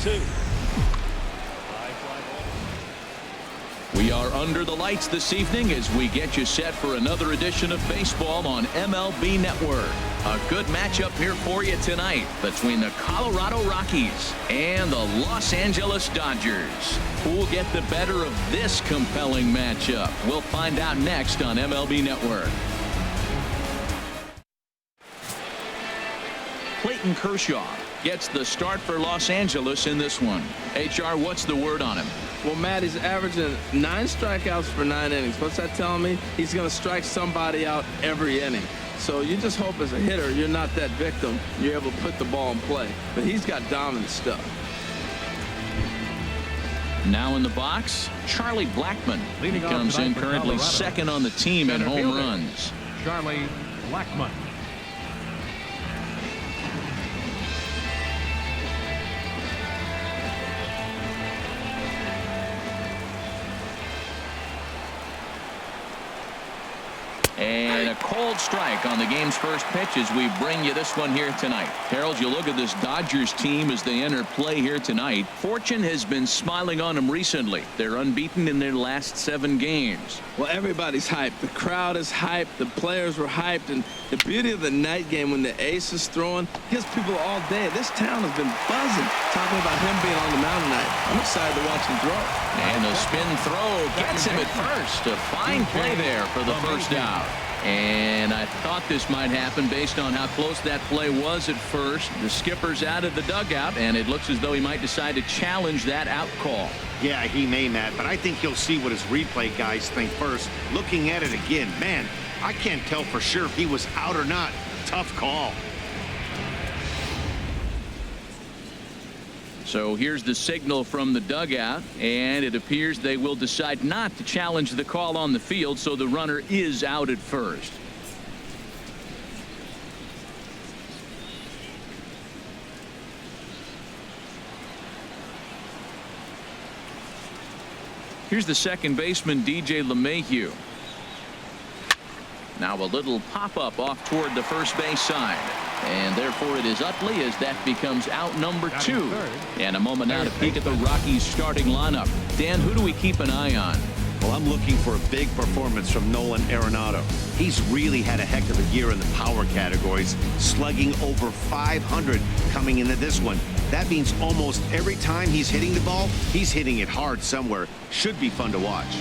2. We are under the lights this evening as we get you set for another edition of baseball on MLB Network. A good matchup here for you tonight between the Colorado Rockies and the Los Angeles Dodgers. Who will get the better of this compelling matchup? We'll find out next on MLB Network. Clayton Kershaw gets the start for Los Angeles in this one. HR, what's the word on him? Well, Matt, he's averaging 9 strikeouts for 9 innings. What's that telling me? He's going to strike somebody out every inning. So you just hope as a hitter you're not that victim. You're able to put the ball in play. But he's got dominant stuff. Now in the box, Charlie Blackmon. He comes in currently second on the team in home runs. Charlie Blackmon. And a cold strike on the game's first pitch as we bring you this one here tonight. Harold, you look at this Dodgers team as they enter play here tonight. Fortune has been smiling on them recently. They're unbeaten in their last 7 games. Well, everybody's hyped. The crowd is hyped. The players were hyped. And the beauty of the night game when the ace is throwing gives people all day. This town has been buzzing talking about him being on the mound tonight. I'm excited to watch him throw. And a spin throw gets him at first. A fine play there for the first out. And I thought this might happen based on how close that play was at first. The skipper's out of the dugout, and it looks as though he might decide to challenge that out call. Yeah, he may, Matt, but I think he'll see what his replay guys think first. Looking at it again, man, I can't tell for sure if he was out or not. Tough call. So here's the signal from the dugout, and it appears they will decide not to challenge the call on the field, so the runner is out at first. Here's the second baseman, DJ LeMahieu. Now a little pop-up off toward the first base side. And therefore it is Utley as that becomes out number 2. And a moment now to peek at the Rockies starting lineup. Dan, who do we keep an eye on? Well, I'm looking for a big performance from Nolan Arenado. He's really had a heck of a year in the power categories, slugging over 500 coming into this one. That means almost every time he's hitting the ball, he's hitting it hard somewhere. Should be fun to watch.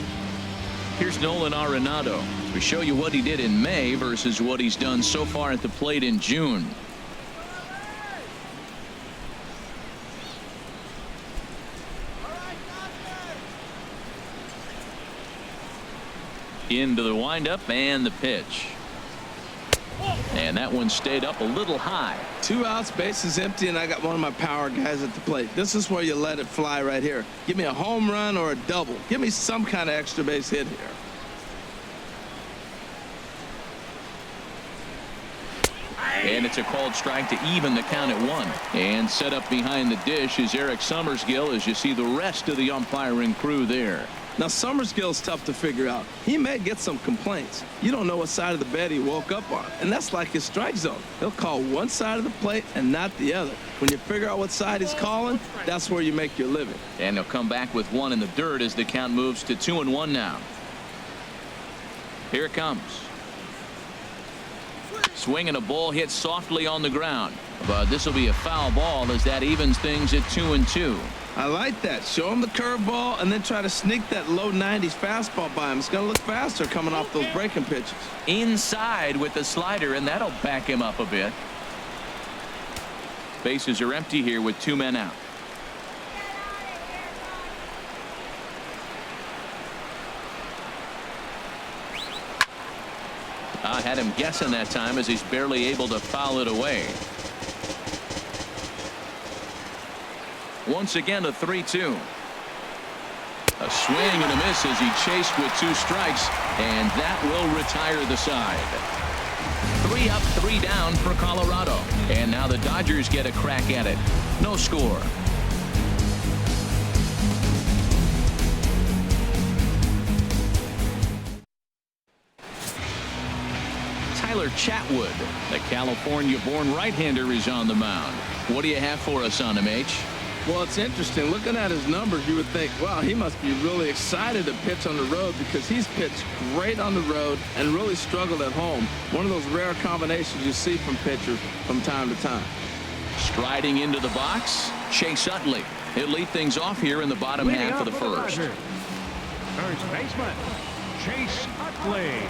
Here's Nolan Arenado. We show you what he did in May versus what he's done so far at the plate in June. Into the windup and the pitch. And that one stayed up a little high. 2 outs, bases empty, and I got one of my power guys at the plate. This is where you let it fly right here. Give me a home run or a double. Give me some kind of extra base hit here. And it's a called strike to even the count at 1. And set up behind the dish is Eric Summersgill as you see the rest of the umpiring crew there. Now, Summersgill's tough to figure out. He may get some complaints. You don't know what side of the bed he woke up on. And that's like his strike zone. He'll call one side of the plate and not the other. When you figure out what side he's calling, that's where you make your living. And he'll come back with 1 in the dirt as the count moves to 2-1 now. Here it comes. Swing and a ball hit softly on the ground. But this will be a foul ball as that evens things at 2-2. I like that. Show him the curveball and then try to sneak that low 90s fastball by him. It's going to look faster coming off those breaking pitches. Inside with the slider, and that'll back him up a bit. Bases are empty here with 2 men out. I had him guessing that time as he's barely able to foul it away. Once again a 3-2. A swing and a miss as he chased with 2 strikes, and that will retire the side. 3 up, 3 down for Colorado. And now the Dodgers get a crack at it. No score. Tyler Chatwood, the California-born right-hander, is on the mound. What do you have for us on him, H? Well, it's interesting. Looking at his numbers, you would think, wow, he must be really excited to pitch on the road because he's pitched great on the road and really struggled at home. One of those rare combinations you see from pitchers from time to time. Striding into the box, Chase Utley. He'll lead things off here in the bottom half of the first. First baseman, Chase Utley.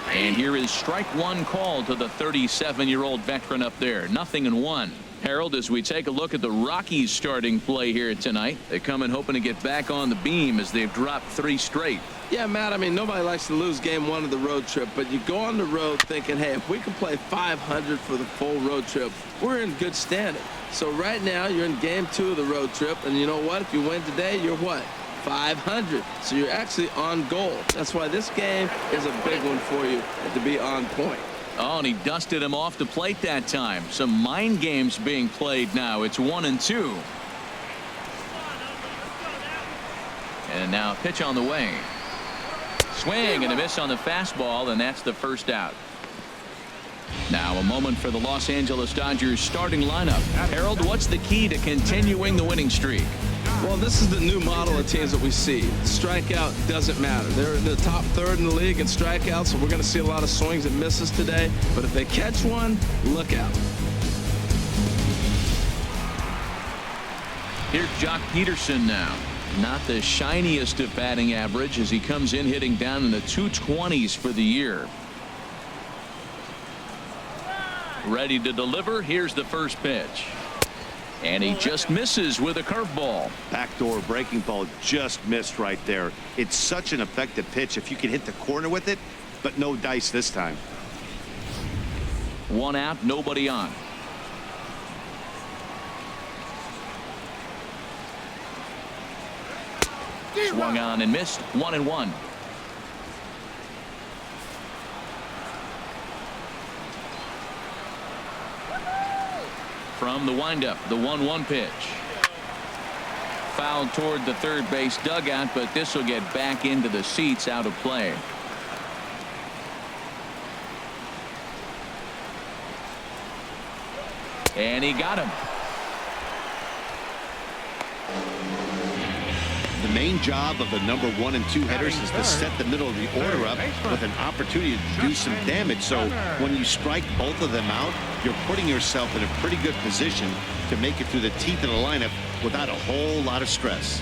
And here is strike one call to the 37-year-old veteran up there. 0-1. Harold, as we take a look at the Rockies starting play here tonight, they come in hoping to get back on the beam as they've dropped 3 straight. Yeah, Matt, I mean, nobody likes to lose game 1 of the road trip, but you go on the road thinking, hey, if we can play 500 for the full road trip, we're in good standing. So right now, you're in game 2 of the road trip, and you know what? If you win today, you're what? 500. So you're actually on goal. That's why this game is a big one for you to be on point. Oh, and he dusted him off the plate that time. Some mind games being played now. It's 1-2. And now a pitch on the way. Swing and a miss on the fastball, and that's the first out. Now a moment for the Los Angeles Dodgers starting lineup. Harold, what's the key to continuing the winning streak? Well, this is the new model of teams that we see. Strikeout doesn't matter. They're in the top 3rd in the league in strikeouts, so we're going to see a lot of swings and misses today. But if they catch one, look out. Here's Jock Peterson now. Not the shiniest of batting average as he comes in hitting down in the 220s for the year. Ready to deliver. Here's the first pitch. And he just misses with a curveball. Backdoor breaking ball just missed right there. It's such an effective pitch if you can hit the corner with it, but no dice this time. 1 out, nobody on. Swung on and missed. 1-1. From the windup, the 1-1 pitch. Fouled toward the third base dugout, but this will get back into the seats out of play. And he got him. The main job of the number 1 and 2 hitters is to set the middle of the order up with an opportunity to do some damage. So when you strike both of them out, you're putting yourself in a pretty good position to make it through the teeth of the lineup without a whole lot of stress.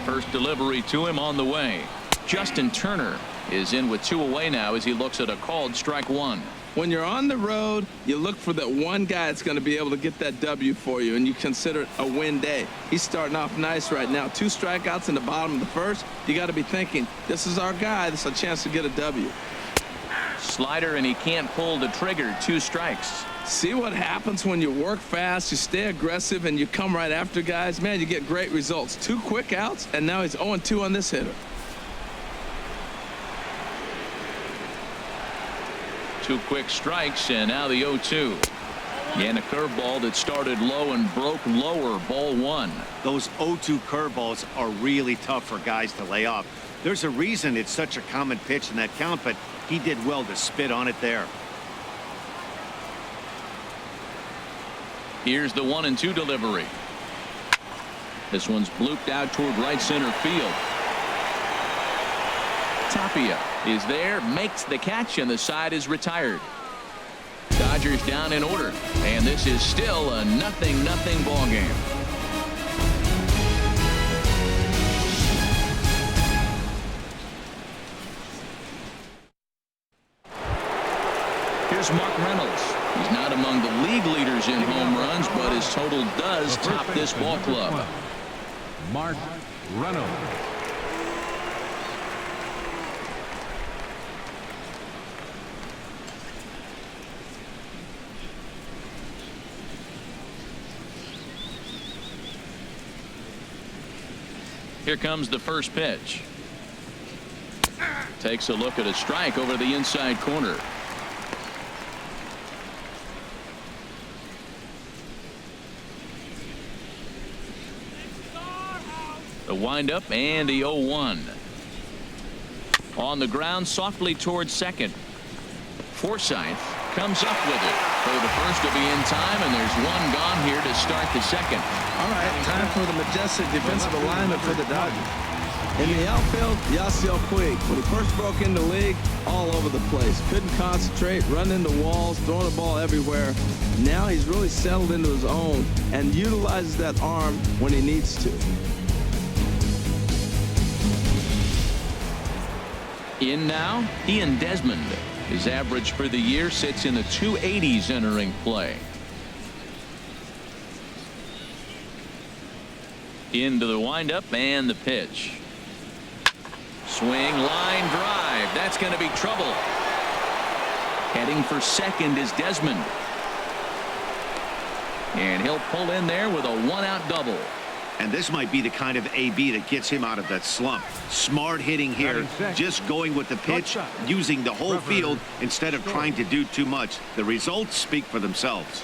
First delivery to him on the way. Justin Turner is in with 2 away now as he looks at a called strike 1. When you're on the road, you look for that one guy that's going to be able to get that W for you, and you consider it a win day. He's starting off nice right now. 2 strikeouts in the bottom of the first. You got to be thinking, this is our guy. This is a chance to get a W. Slider, and he can't pull the trigger. 2 strikes. See what happens when you work fast, you stay aggressive, and you come right after guys? Man, you get great results. 2 quick outs, and now he's 0-2 on this hitter. 2 quick strikes, and now the 0-2. And a curveball that started low and broke lower. Ball 1. Those 0-2 curveballs are really tough for guys to lay off. There's a reason it's such a common pitch in that count, but he did well to spit on it there. Here's the 1-2 delivery. This one's blooped out toward right center field. Tapia is there, makes the catch, and the side is retired. Dodgers down in order, and this is still a 0-0 ball game. Here's Mark Reynolds. He's not among the league leaders in home runs, but his total does top this ball club. Mark Reynolds. Here comes the first pitch. Takes a look at a strike over the inside corner. The windup and the 0-1. On the ground softly towards second. Forsythe comes up with it. So the first will be in time, and there's one gone here to start the second. All right, time for the majestic defensive alignment for the Dodgers. In the outfield, Yasiel Puig. When he first broke into the league, all over the place. Couldn't concentrate, run into walls, throwing the ball everywhere. Now he's really settled into his own and utilizes that arm when he needs to. In now, Ian Desmond. His average for the year sits in the 280s entering play. Into the windup and the pitch. Swing, line drive. That's going to be trouble. Heading for second is Desmond. And he'll pull in there with a one-out double. And this might be the kind of AB that gets him out of that slump. Smart hitting here, just going with the pitch, using the whole field instead of trying to do too much. The results speak for themselves.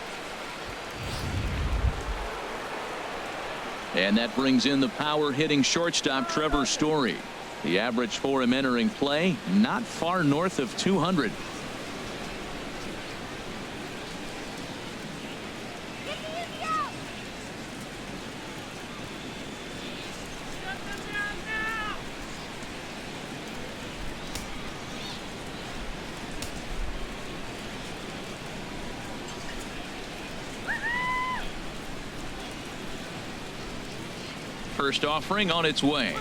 And that brings in the power hitting shortstop Trevor Story. The average for him entering play, not far north of 200. First offering on its way.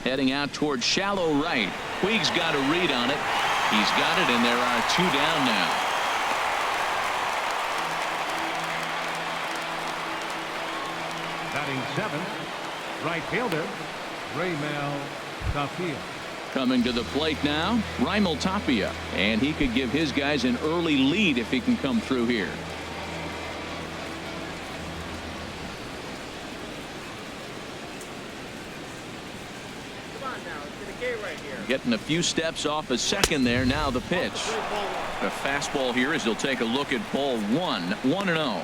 Heading out toward shallow right. Puig's got a read on it. He's got it, and there are two down now. Batting seventh, right fielder, Raimel Tapia. Coming to the plate now, Raimel Tapia. And he could give his guys an early lead if he can come through here. Getting a few steps off a second there. Now the pitch. A fastball here as he'll take a look at ball one. 1-0.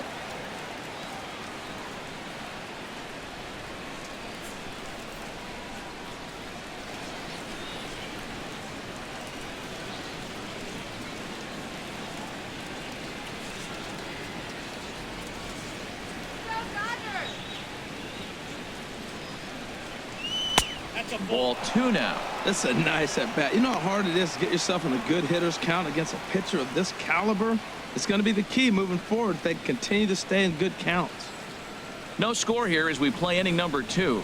Ball two now. That's a nice at bat. You know how hard it is to get yourself in a good hitter's count against a pitcher of this caliber? It's going to be the key moving forward if they continue to stay in good counts. No score here as we play inning number 2.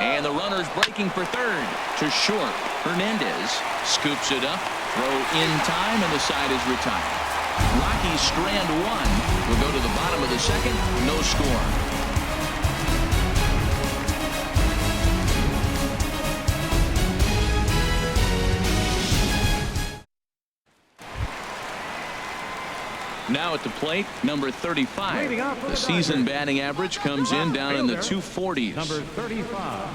And the runner's breaking for third. To short. Hernandez scoops it up. Throw in time, and the side is retired. Rockies strand one. We'll go to the bottom of the second. No score. Now at the plate, number 35. The season batting average comes in down in the 240s. Number 35.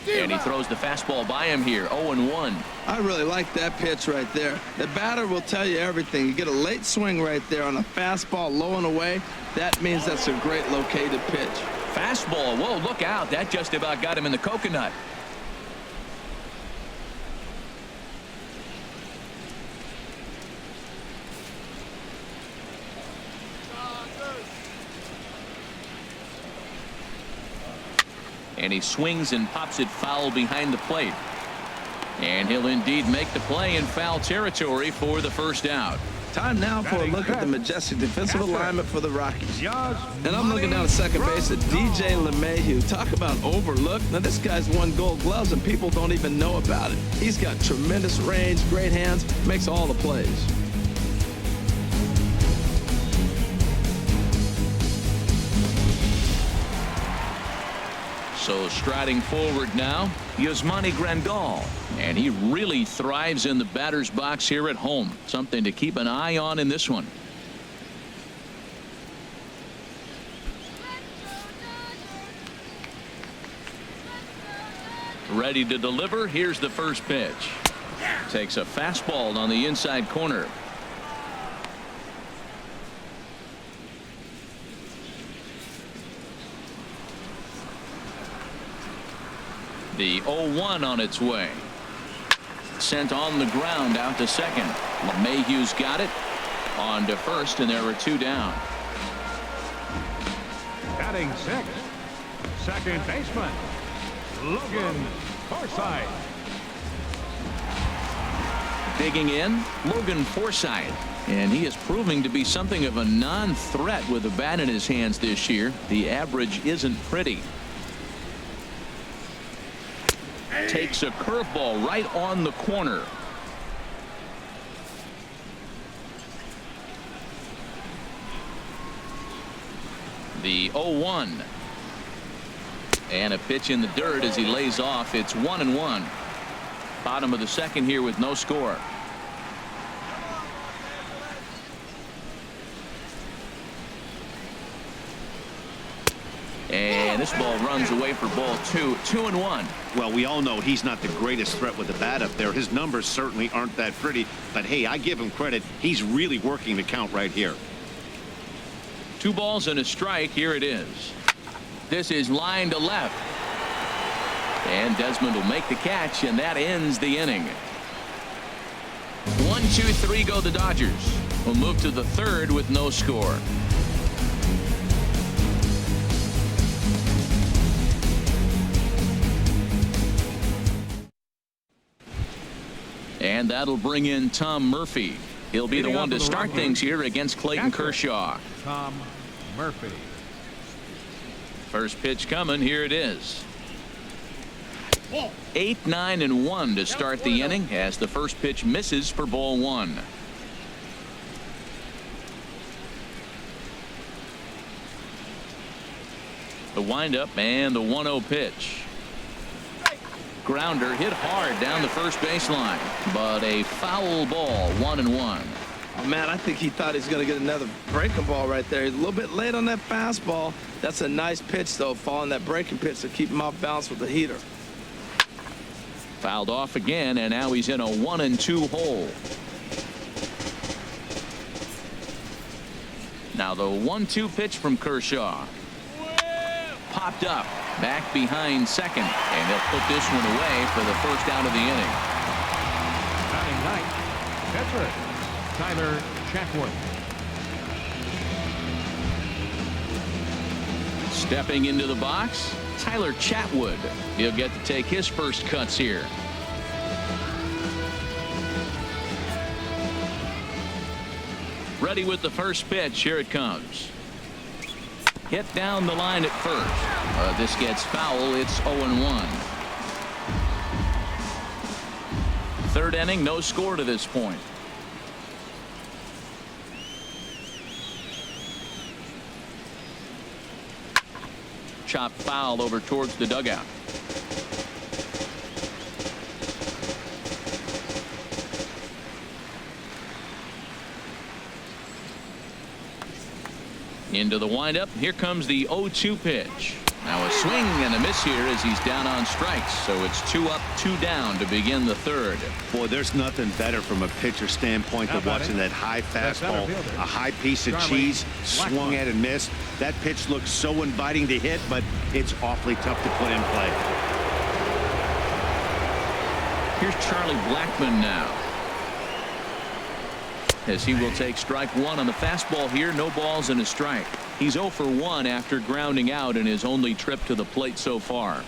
And he throws the fastball by him here. 0-1. I really like that pitch right there. The batter will tell you everything. You get a late swing right there on a fastball low and away. That means that's a great located pitch. Fastball. Whoa, look out. That just about got him in the coconut. And he swings and pops it foul behind the plate. And he'll indeed make the play in foul territory for the first out. Time now for a look at the majestic defensive alignment for the Rockies. And I'm looking down at second base at DJ LeMahieu. Talk about overlooked. Now this guy's won Gold Gloves and people don't even know about it. He's got tremendous range, great hands, makes all the plays. So striding forward now, Yasmani Grandal. And he really thrives in the batter's box here at home. Something to keep an eye on in this one. Ready to deliver. Here's the first pitch. Takes a fastball on the inside corner. The 0-1 on its way. Sent on the ground out to second. LeMahieu's got it. On to first, and there are two down. Batting sixth, second baseman, Logan Forsythe. Digging in, Logan Forsythe. And he is proving to be something of a non-threat with the bat in his hands this year. The average isn't pretty. Takes a curveball right on the corner. The 0-1. And a pitch in the dirt as he lays off. It's 1-1. Bottom of the second here with no score. And this ball runs away for ball two. 2-1. Well, we all know he's not the greatest threat with the bat up there. His numbers certainly aren't that pretty. But, hey, I give him credit. He's really working the count right here. 2 balls and a strike. Here it is. This is line to left. And Desmond will make the catch, and that ends the inning. 1, 2, 3 go the Dodgers. We'll move to the third with no score. And that'll bring in Tom Murphy. He'll be the one to start things here against Clayton Kershaw. Tom Murphy. First pitch coming. Here it is. 8, 9, and 1 to start the inning as the first pitch misses for ball 1. The windup and the 1-0 pitch. Grounder hit hard down the first baseline, but a foul ball. 1-1. Oh, man, I think he thought he was going to get another breaking ball right there. He's a little bit late on that fastball. That's a nice pitch, though, following that breaking pitch to keep him off balance with the heater. Fouled off again, and now he's in a 1-2 hole. Now the 1-2 pitch from Kershaw. Popped up, back behind second, and they'll put this one away for the first out of the inning. Batting ninth, catcher Tyler Chatwood. Stepping into the box, Tyler Chatwood. He'll get to take his first cuts here. Ready with the first pitch. Here it comes. Hit down the line at first. This gets foul. It's 0-1. Third inning, no score to this point. Chopped foul over towards the dugout. Into the windup. Here comes the 0-2 pitch. Now a swing and a miss here as he's down on strikes. So it's 2 up, 2 down to begin the third. Boy, there's nothing better from a pitcher standpoint than watching that high fastball, a high piece of cheese, swung at and missed. That pitch looks so inviting to hit, but it's awfully tough to put in play. Here's Charlie Blackmon now, as he will take strike 1 on the fastball here. No balls and a strike. He's 0 for 1 after grounding out in his only trip to the plate so far.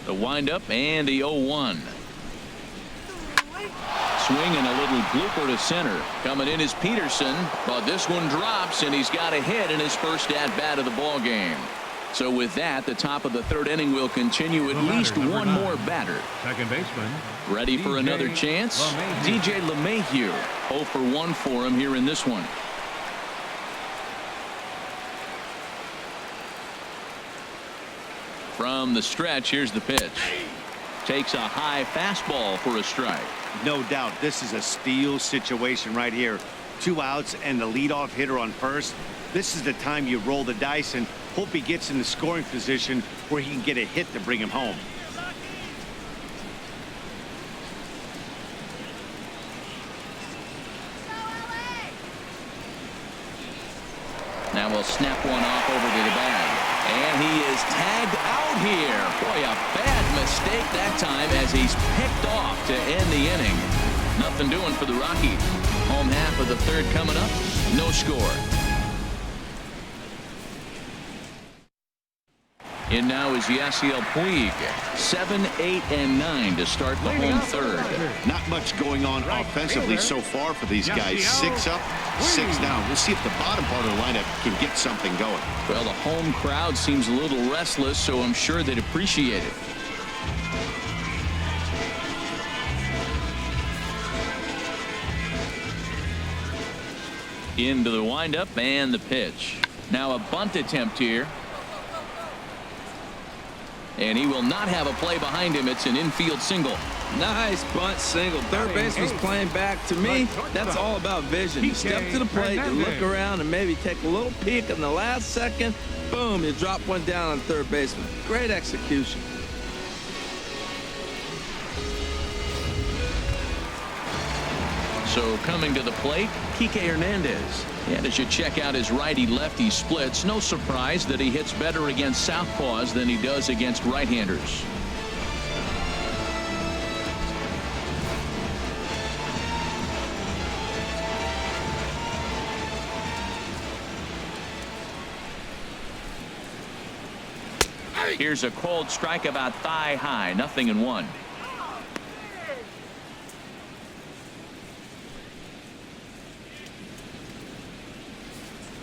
The windup and the 0-1. Swing and a little blooper to center. Coming in is Peterson, but this one drops, and he's got a hit in his first at-bat of the ball game. So with that, the top of the third inning will continue. At least one more batter. Second baseman. Ready for another chance? DJ LeMahieu. 0 for 1 for him here in this one. From the stretch, here's the pitch. Takes a high fastball for a strike. No doubt this is a steal situation right here. 2 outs and the leadoff hitter on first. This is the time you roll the dice and hope he gets in the scoring position where he can get a hit to bring him home. Now we'll snap one off over to the bag. And he is tagged out here. Boy, a bad mistake that time as he's picked off to end the inning. Nothing doing for the Rockies. Home half of the third coming up. No score. In now is Yasiel Puig. 7, 8, and 9 to start the home third. Not much going on offensively so far for these guys. 6 up, 6 down. We'll see if the bottom part of the lineup can get something going. Well, the home crowd seems a little restless, so I'm sure they'd appreciate it. Into the windup and the pitch. Now a bunt attempt here. And he will not have a play behind him. It's an infield single. Nice bunt single. Third base was playing back. To me, that's all about vision. You step to the plate, you look around, and maybe take a little peek in the last second. Boom, you drop one down on third baseman. Great execution. So coming to the plate, Kike Hernandez. And as you check out his righty-lefty splits, no surprise that he hits better against southpaws than he does against right-handers. Here's a cold strike about thigh high, 0-1.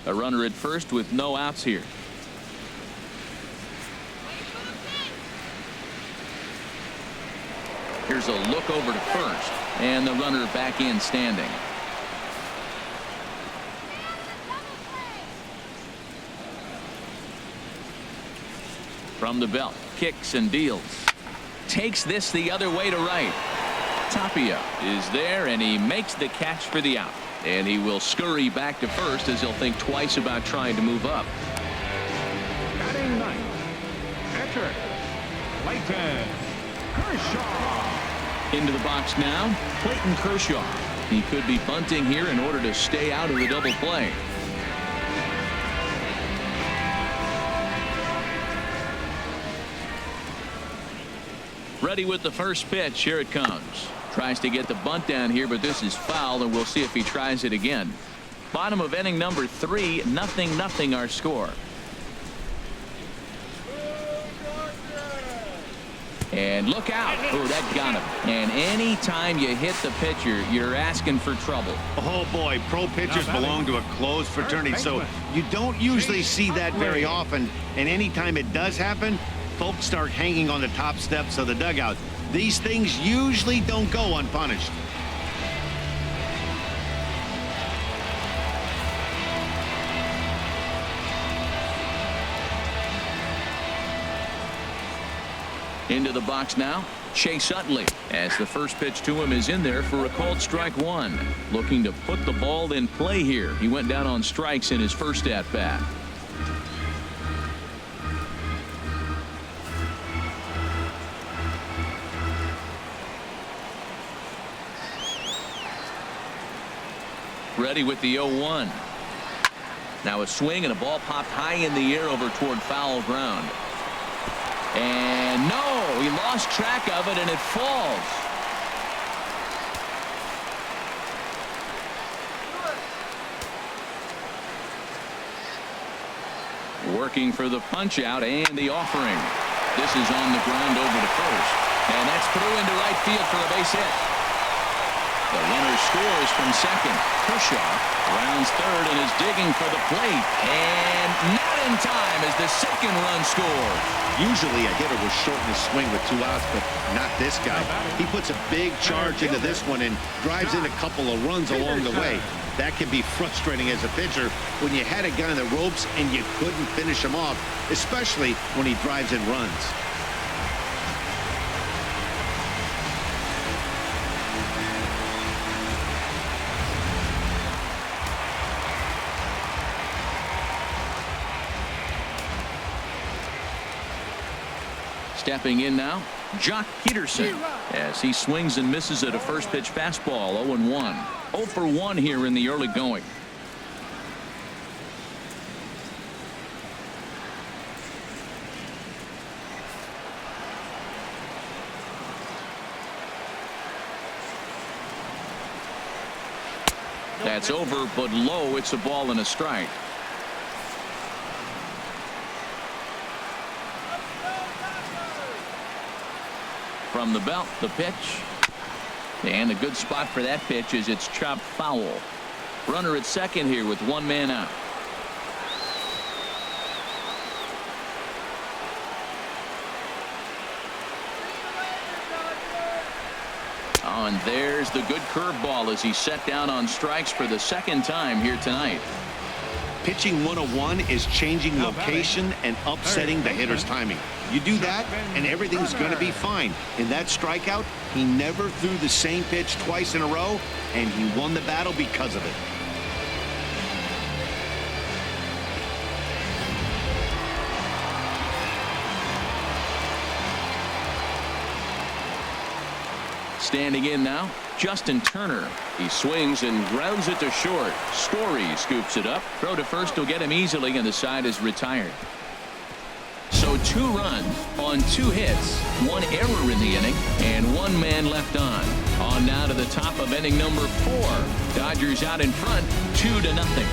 A runner at first with no outs here. Here's a look over to first, and the runner back in standing. From the belt, kicks and deals. Takes this the other way to right. Tapia is there, and he makes the catch for the out. And he will scurry back to first as he'll think twice about trying to move up. Batting ninth, catcher, Clayton Kershaw. Into the box now, Clayton Kershaw. He could be bunting here in order to stay out of the double play. Ready with the first pitch. Here it comes. Tries to get the bunt down here, but this is foul, and we'll see if he tries it again. Bottom of inning number 3, 0-0 our score. And look out. Oh, that got him. And anytime you hit the pitcher, you're asking for trouble. Oh boy, pro pitchers belong to a closed fraternity, so you don't usually see that very often. And anytime it does happen, folks start hanging on the top steps of the dugout. These things usually don't go unpunished. Into the box now, Chase Utley, as the first pitch to him is in there for a called strike one. Looking to put the ball in play here. He went down on strikes in his first at bat. Ready with the 0-1. Now a swing and a ball popped high in the air over toward foul ground. And no, he lost track of it and it falls. Working for the punch out and the offering. This is on the ground over to first. And that's through into right field for a base hit. The runner scores from second. Kershaw rounds third and is digging for the plate. And not in time as the second run scores. Usually a hitter will shorten his swing with 2 outs, but not this guy. He puts a big charge into this one and drives in a couple of runs along the way. That can be frustrating as a pitcher when you had a guy on the ropes and you couldn't finish him off, especially when he drives in runs. Stepping in now, Jock Peterson, as he swings and misses at a first pitch fastball. 0-1. 0 for 1 here in the early going. That's over, but low. It's a ball and a strike. From the belt, the pitch. And a good spot for that pitch is it's chopped foul. Runner at second here with one man out. Oh, and there's the good curveball as he's set down on strikes for the second time here tonight. Pitching 101 is changing location and upsetting the hitter's timing. You do that, and everything's going to be fine. In that strikeout, he never threw the same pitch twice in a row, and he won the battle because of it. Standing in now, Justin Turner. He swings and grounds it to short. Story scoops it up. Throw to first will get him easily, and the side is retired. So 2 runs on 2 hits, 1 error in the inning, and 1 man left on. On now to the top of inning number 4. Dodgers out in front, 2-0.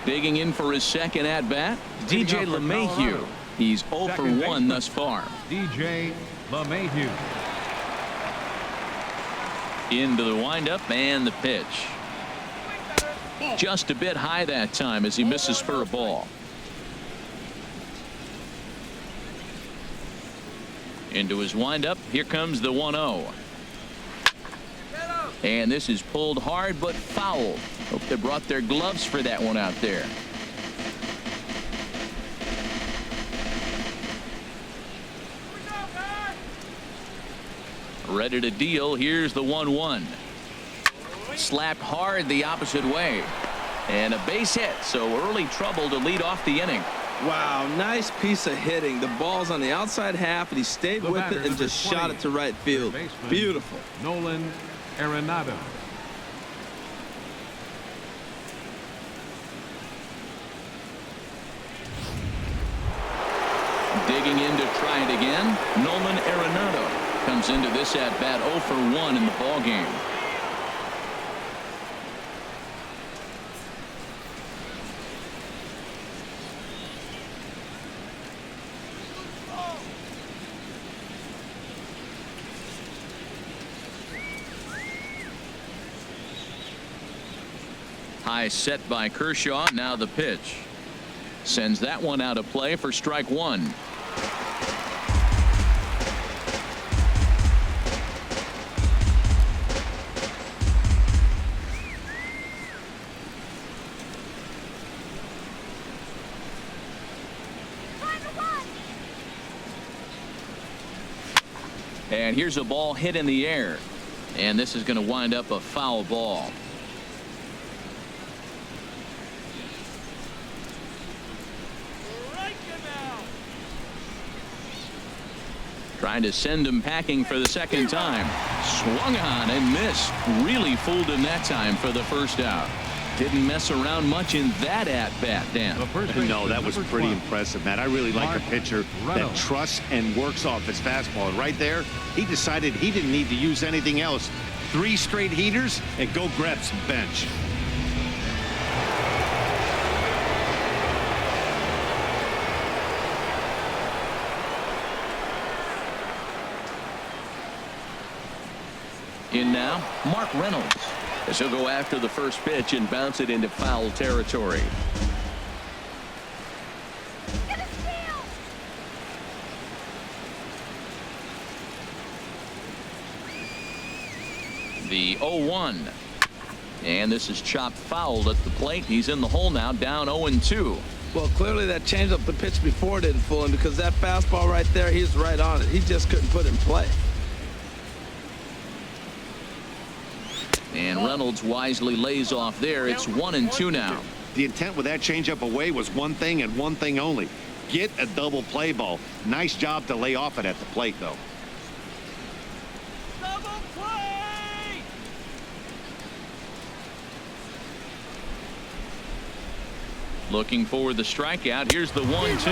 Digging in for his second at bat, DJ LeMahieu. He's 0 for 1 thus far. DJ LeMahieu. Into the windup and the pitch. Just a bit high that time as he misses for a ball. Into his windup. Here comes the 1-0. And this is pulled hard but foul. Hope they brought their gloves for that one out there. Ready to deal. Here's the 1-1. Slapped hard the opposite way. And a base hit. So early trouble to lead off the inning. Wow, nice piece of hitting. The ball's on the outside half, and he stayed with it and just shot it to right field. Beautiful. Nolan Arenado. Digging in to try it again. Nolan Arenado comes into this at bat 0 for 1 in the ball game. High set by Kershaw. Now the pitch. Sends that one out of play for strike 1. And here's a ball hit in the air. And this is going to wind up a foul ball. Trying to send him packing for the second time. Swung on and missed. Really fooled him that time for the first out. Didn't mess around much in that at-bat, Dan. No, that was pretty impressive, Matt. I really like a pitcher that trusts and works off his fastball. And right there, he decided he didn't need to use anything else. 3 straight heaters and go grab some bench. In now, Mark Reynolds, as he'll go after the first pitch and bounce it into foul territory. The 0-1. And this is chopped foul at the plate. He's in the hole now, down 0-2. Well, clearly that changeup the pitch before didn't fool him, because that fastball right there, he's right on it. He just couldn't put it in play. And Reynolds wisely lays off there. It's 1-2 now. The intent with that changeup away was one thing and one thing only. Get a double play ball. Nice job to lay off it at the plate, though. Double play! Looking for the strikeout. Here's the 1-2.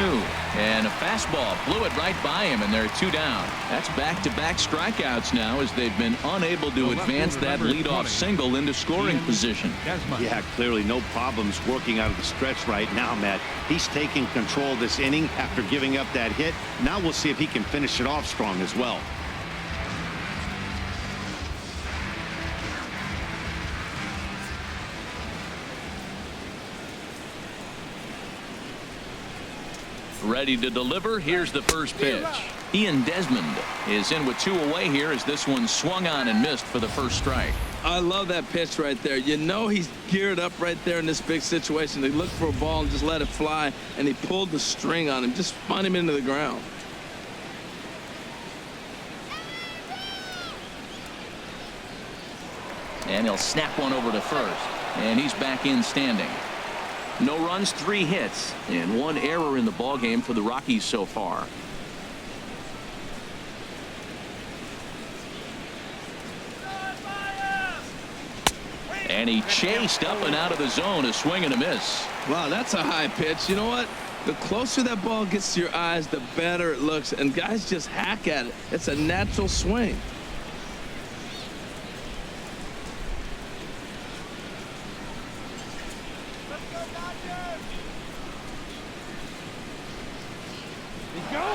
And a fastball blew it right by him, and they're 2 down. That's back-to-back strikeouts now as they've been unable to advance that leadoff single into scoring position. Yeah, clearly no problems working out of the stretch right now, Matt. He's taking control of this inning after giving up that hit. Now we'll see if he can finish it off strong as well. Ready to deliver. Here's the first pitch. Ian Desmond is in with 2 away here as this one swung on and missed for the first strike. I love that pitch right there. You know he's geared up right there in this big situation. They look for a ball and just let it fly, and he pulled the string on him, just spun him into the ground. And he'll snap one over to first, and he's back in standing. No runs, 3 hits, and 1 error in the ballgame for the Rockies so far. And he chased up and out of the zone, a swing and a miss. Wow, that's a high pitch. You know what? The closer that ball gets to your eyes, the better it looks, and guys just hack at it. It's a natural swing.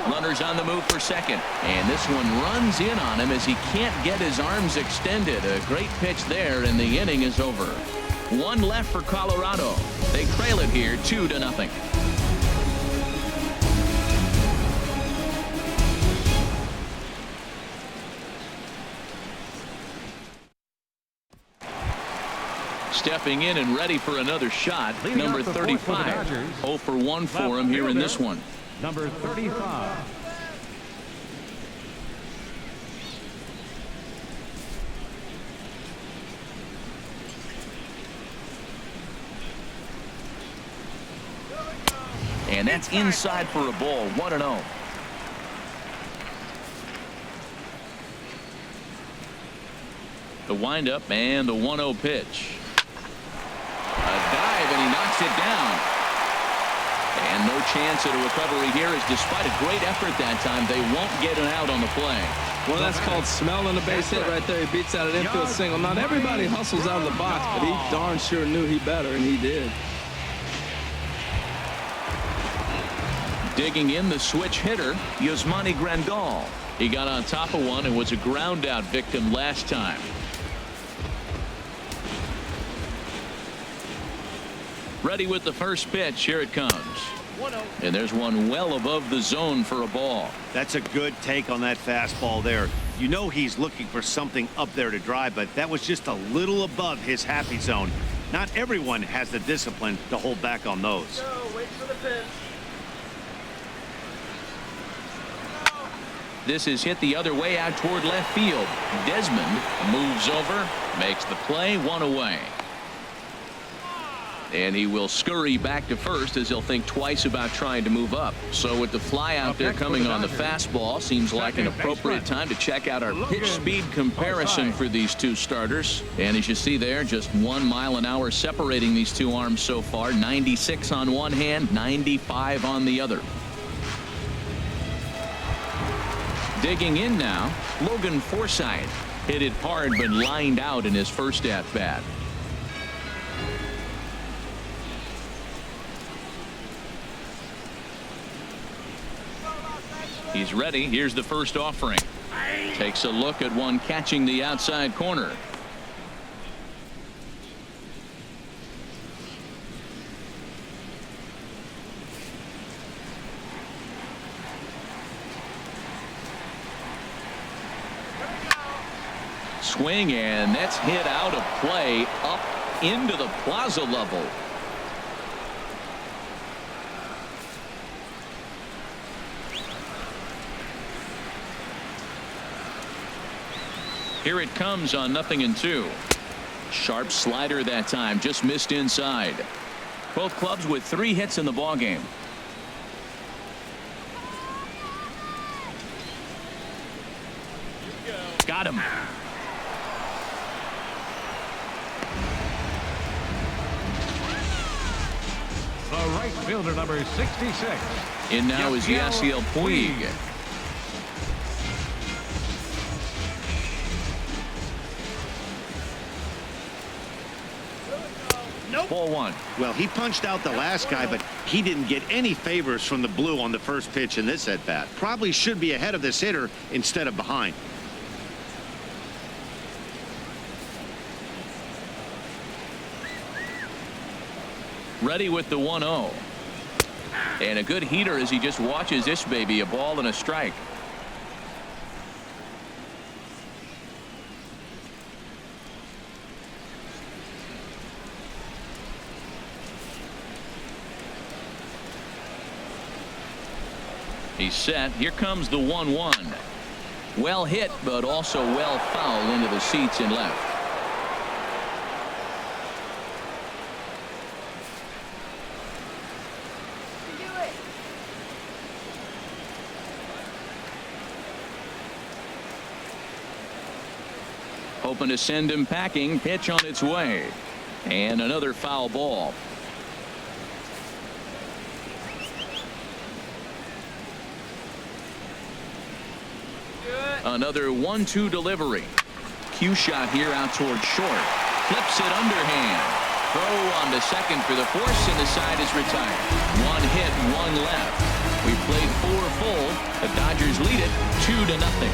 Runners on the move for second, and this one runs in on him as he can't get his arms extended. A great pitch there, and the inning is over. 1 left for Colorado. They trail it here 2-0. Stepping in and ready for another shot, number 35. 0 for 1 for him here in this one. Number 35. And that's inside for a ball. 1-0. The windup and the 1-0 pitch. A dive, and he knocks it down. And no chance at a recovery here, as despite a great effort that time, they won't get an out on the play. Well, that's called smelling a base hit right there. He beats out an infield single. Not everybody hustles out of the box, but he darn sure knew he better, and he did. Digging in, the switch hitter, Yasmani Grandal. He got on top of one and was a ground out victim last time. Ready with the first pitch. Here it comes. And there's one well above the zone for a ball. That's a good take on that fastball there. You know he's looking for something up there to drive, but that was just a little above his happy zone. Not everyone has the discipline to hold back on those. Wait for the pitch. This is hit the other way out toward left field. Desmond moves over, makes the play, 1 away. And he will scurry back to first as he'll think twice about trying to move up. So with the fly out there coming on the fastball, seems like an appropriate time to check out our pitch speed comparison for these two starters. And as you see there, just 1 mile an hour separating these two arms so far. 96 on one hand, 95 on the other. Digging in now, Logan Forsythe. Hit it hard but lined out in his first at-bat. He's ready. Here's the first offering. Takes a look at one catching the outside corner. Swing, and that's hit out of play up into the plaza level. Here it comes on 0-2. Sharp slider that time, just missed inside. Both clubs with 3 hits in the ballgame. Got him. The right fielder, number 66. In now is Yasiel Puig. Ball 1. Well, he punched out the last guy, but he didn't get any favors from the blue on the first pitch in this at-bat. Probably should be ahead of this hitter instead of behind. Ready with the 1-0. And a good heater as he just watches this baby. A ball and a strike. He's set. Here comes the 1-1. Well hit, but also well fouled into the seats and left. Hoping to send him packing. Pitch on its way. And another foul ball. Another 1-2 delivery. Cue shot here out towards short. Flips it underhand. Throw on to second for the force, and the side is retired. 1 hit, 1 left. We played 4 full. The Dodgers lead it 2-0.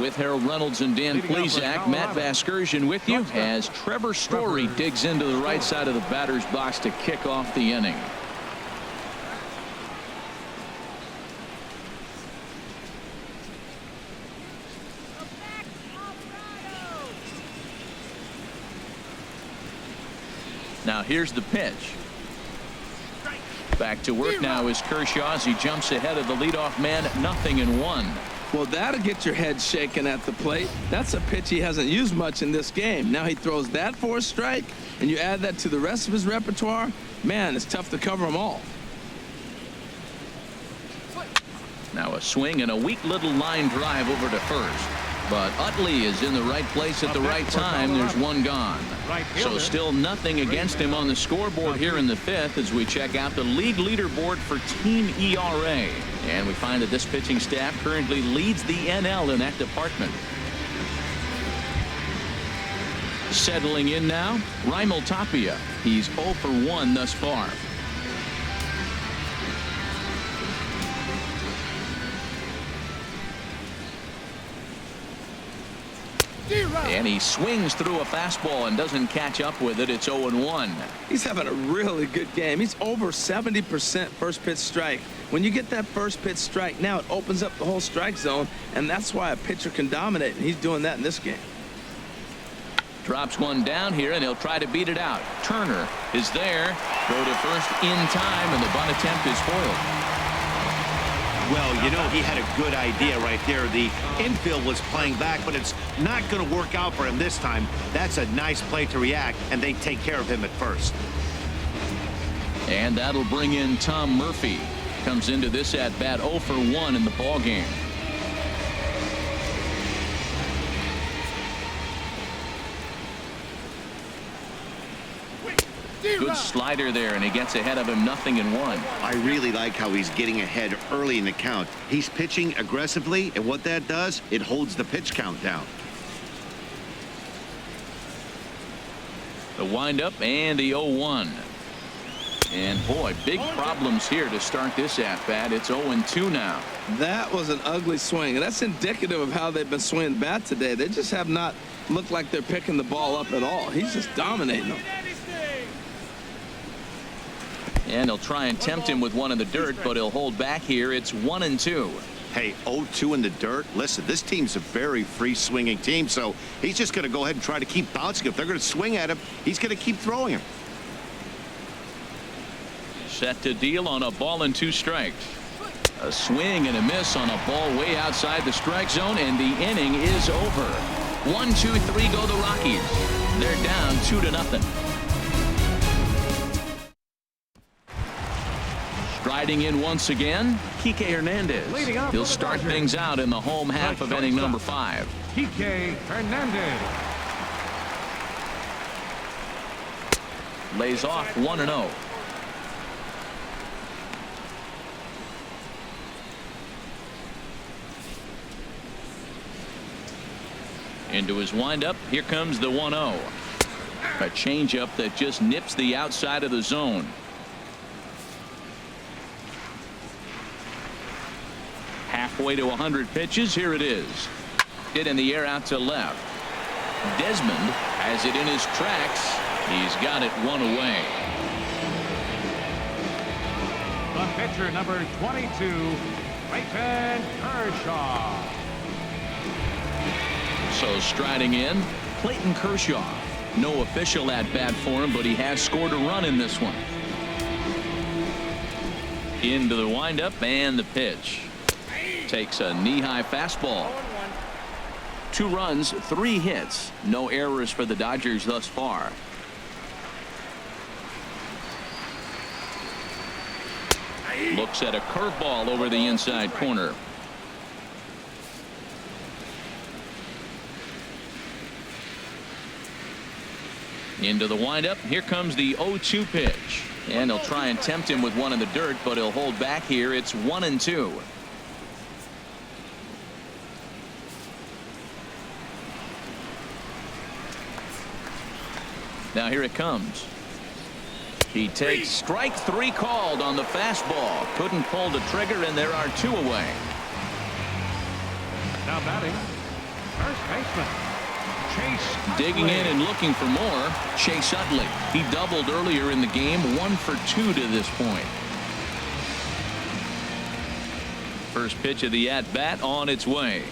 With Harold Reynolds and Dan Plesac, Matt Vasgersian with you as Trevor Story digs into the right side of the batter's box to kick off the inning. Now here's the pitch. Back to work now is Kershaw as he jumps ahead of the leadoff man. 0-1. Well, that'll get your head shaken at the plate. That's a pitch he hasn't used much in this game. Now he throws that for a strike, and you add that to the rest of his repertoire. Man, it's tough to cover them all. Now a swing and a weak little line drive over to first. But Utley is in the right place at the right time. There's 1 gone. So still nothing against him on the scoreboard here in the 5th as we check out the league leaderboard for team ERA. And we find that this pitching staff currently leads the NL in that department. Settling in now, Raimel Tapia. He's 0 for 1 thus far. And he swings through a fastball and doesn't catch up with it. It's 0-1. He's having a really good game. He's over 70% first pitch strike. When you get that first pitch strike, now it opens up the whole strike zone, and that's why a pitcher can dominate, and he's doing that in this game. Drops 1 down here, and he'll try to beat it out. Turner is there. Throw to first in time, and the bunt attempt is foiled. Well, you know, he had a good idea right there. The infield was playing back, but it's not going to work out for him this time. That's a nice play to react, and they take care of him at first. And that'll bring in Tom Murphy. Comes into this at bat 0 for 1 in the ball game. Good slider there, and he gets ahead of him. 0-1. I really like how he's getting ahead early in the count. He's pitching aggressively, and what that does, it holds the pitch count down. The windup and the 0-1. And boy, big problems here to start this at bat. It's 0-2 now. That was an ugly swing, and that's indicative of how they've been swinging bat today. They just have not looked like they're picking the ball up at all. He's just dominating them. And he'll try and tempt him with 1 in the dirt, but he'll hold back here. It's 1-2. Hey, 0-2 in the dirt. Listen, this team's a very free swinging team, so he's just going to go ahead and try to keep bouncing. If they're going to swing at him, he's going to keep throwing him. Set to deal on a ball and 2 strikes. A swing and a miss on a ball way outside the strike zone, and the inning is over. 1-2-3 go the Rockies. They're down 2-0. Striding in once again, Kike Hernandez. Leading off He'll for the start Dodgers. things out in the home half of inning number 5. Kike Hernandez. Lays off 1-0. Into his windup. Here comes the 1-0. A changeup that just nips the outside of the zone. Halfway to 100 pitches. Here it is. Hit in the air out to left. Desmond has it in his tracks. He's got it one away. The pitcher, number 22, Clayton Kershaw. So striding in, Clayton Kershaw. No official at bat for him, but he has scored a run in this one. Into the windup and the pitch. Takes a knee-high fastball. 2 runs, 3 hits. No errors for the Dodgers thus far. Looks at a curveball over the inside corner. Into the windup. Here comes the 0-2 pitch. And he'll try and tempt him with one in the dirt, but he'll hold back here. It's 1-2. Now here it comes. He takes strike 3 called on the fastball. Couldn't pull the trigger, and there are 2 away. Now batting, first baseman, Chase Utley. Digging in and looking for more, Chase Utley. He doubled earlier in the game, 1 for 2 to this point. First pitch of the at-bat on its way.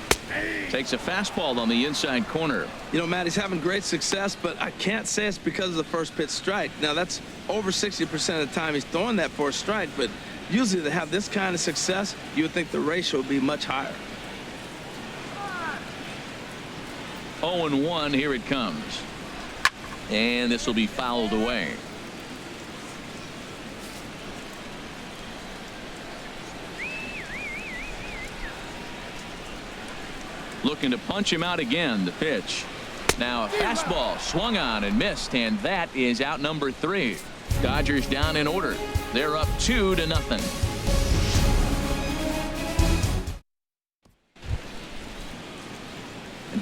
Takes a fastball on the inside corner. You know, Matt, he's having great success, but I can't say it's because of the first pitch strike. Now, that's over 60% of the time he's throwing that for a strike, but usually to have this kind of success, you would think the ratio would be much higher. 0-1, here it comes. And this will be fouled away. Looking to punch him out again. The pitch. Now a fastball swung on and missed, and that is out number 3. Dodgers down in order. They're up 2-0.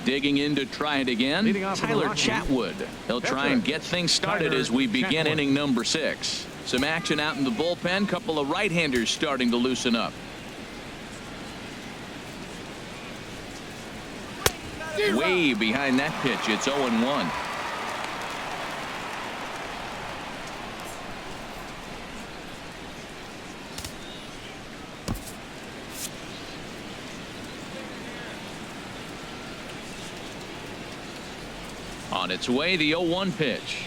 Digging in to try it again. Tyler Chatwood. He'll try and get things started as we begin inning number 6. Some action out in the bullpen. Couple of right-handers starting to loosen up. Way behind that pitch. It's 0-1. On its way, the 0-1 pitch.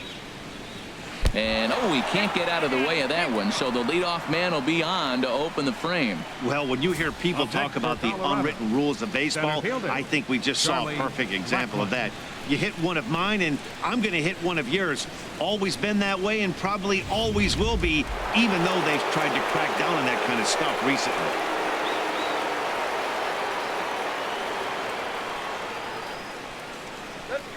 And he can't get out of the way of that one, so the leadoff man will be on to open the frame. Well, when you hear people talk about the unwritten rules of baseball, I think we just saw a perfect example of that. You hit one of mine, and I'm going to hit one of yours. Always been that way, and probably always will be, even though they've tried to crack down on that kind of stuff recently.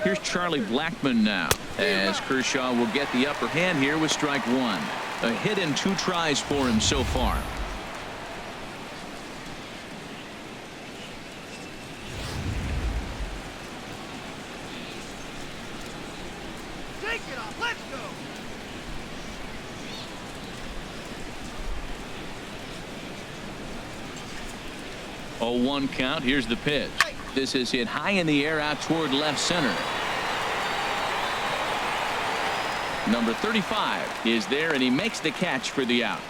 Here's Charlie Blackmon now, as Kershaw will get the upper hand here with strike 1. A hit in 2 tries for him so far. Take it off. Let's go. 0-1 count. Here's the pitch. This is hit high in the air out toward left center. Number 35 is there, and he makes the catch for the out.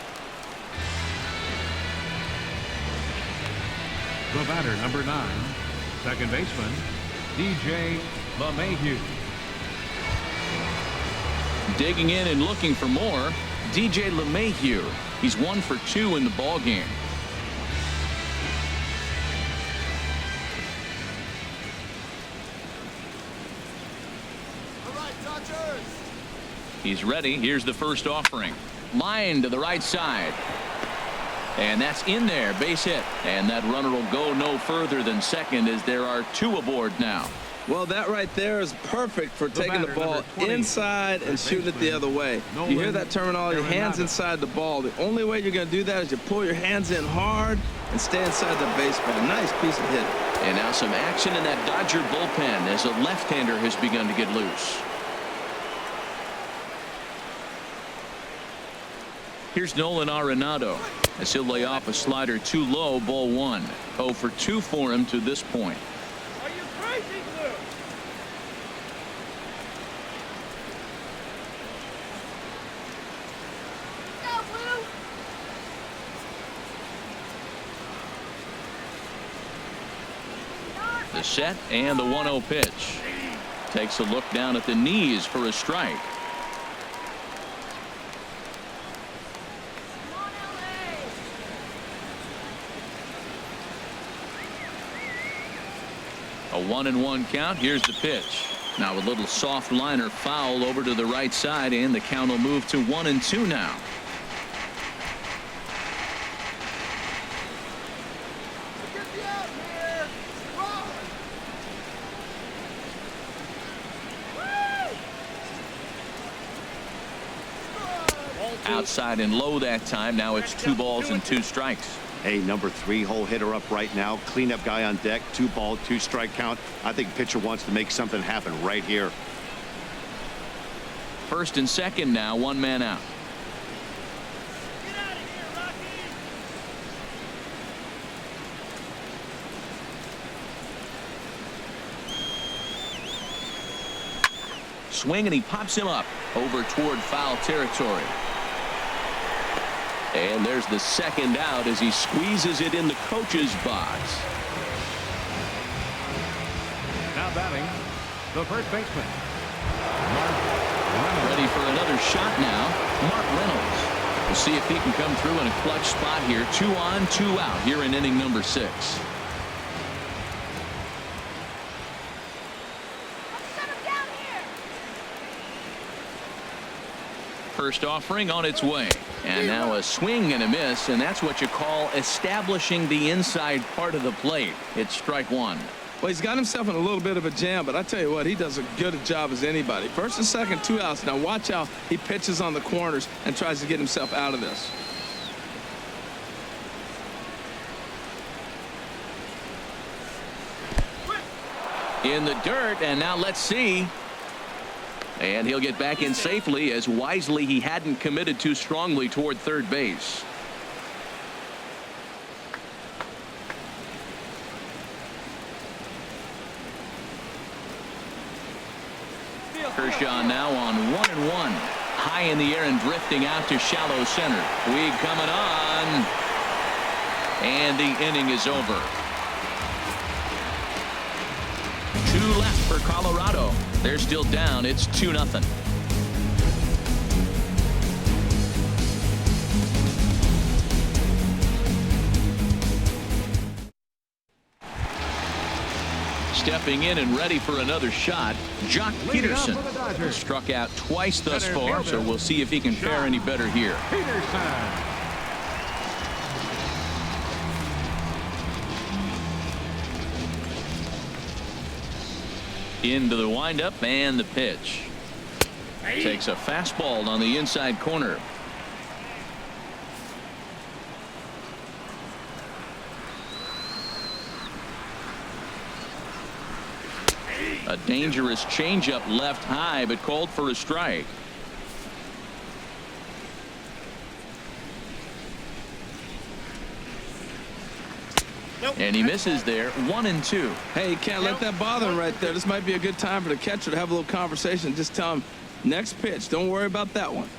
The batter, number 9, second baseman, DJ LeMahieu. Digging in and looking for more, DJ LeMahieu. He's 1 for 2 in the ball game. He's ready. Here's the first offering. Line to the right side. And that's in there. Base hit. And that runner will go no further than second as there are 2 aboard now. Well, that right there is perfect for taking the ball inside and shooting it the other way. You hear that terminology, hands inside the ball. The only way you're going to do that is you pull your hands in hard and stay inside the baseball. Nice piece of hitting. And now some action in that Dodger bullpen as a left-hander has begun to get loose. Here's Nolan Arenado as he'll lay off a slider too low, ball 1. 0 for 2 for him to this point. Are you crazy, Blue? Go, Blue! The set and the 1-0 pitch. Takes a look down at the knees for a strike. A 1-1 count. Here's the pitch. Now a little soft liner foul over to the right side, and the count will move to 1-2 now. Get me out here! Run! Outside and low that time. Now it's 2 balls and 2 strikes. Hey, number 3 hole hitter up right now. Cleanup guy on deck. 2 ball, 2 strike count. I think pitcher wants to make something happen right here. First and second now. 1 man out. Get out of here, Rockies! Swing, and he pops him up over toward foul territory. And there's the second out as he squeezes it in the coach's box. Now batting, the first baseman, Ready for another shot now, Mark Reynolds. We'll see if he can come through in a clutch spot here. 2 on, 2 out here in inning number 6. Shut him down here! First offering on its way. And now a swing and a miss, and that's what you call establishing the inside part of the plate. It's strike 1. Well, he's got himself in a little bit of a jam, but I tell you what, he does as good a job as anybody. First and second, 2 outs. Now watch how he pitches on the corners and tries to get himself out of this. In the dirt, and now let's see. And he'll get back in safely, as wisely he hadn't committed too strongly toward third base. Kershaw now on 1-1. High in the air and drifting out to shallow center. Puig coming on. And the inning is over. 2 left for Colorado. They're still down. It's 2-0. Stepping in and ready for another shot, Jock Peterson. Struck out twice thus far, so we'll see if he can fare any better here. Into the windup and the pitch. Takes a fastball on the inside corner. A dangerous changeup left high, but called for a strike. And he misses there. 1-2. Hey, you can't let that bother him right there. This might be a good time for the catcher to have a little conversation. Just tell him, next pitch. Don't worry about that one.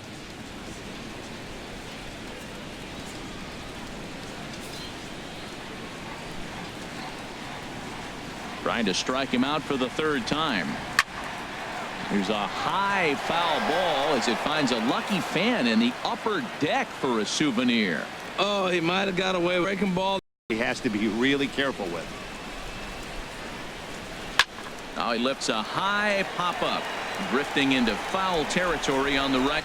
Trying to strike him out for the 3rd time. Here's a high foul ball as it finds a lucky fan in the upper deck for a souvenir. Oh, he might have got away with breaking ball. He has to be really careful with. Now he lifts a high pop up. Drifting into foul territory on the right.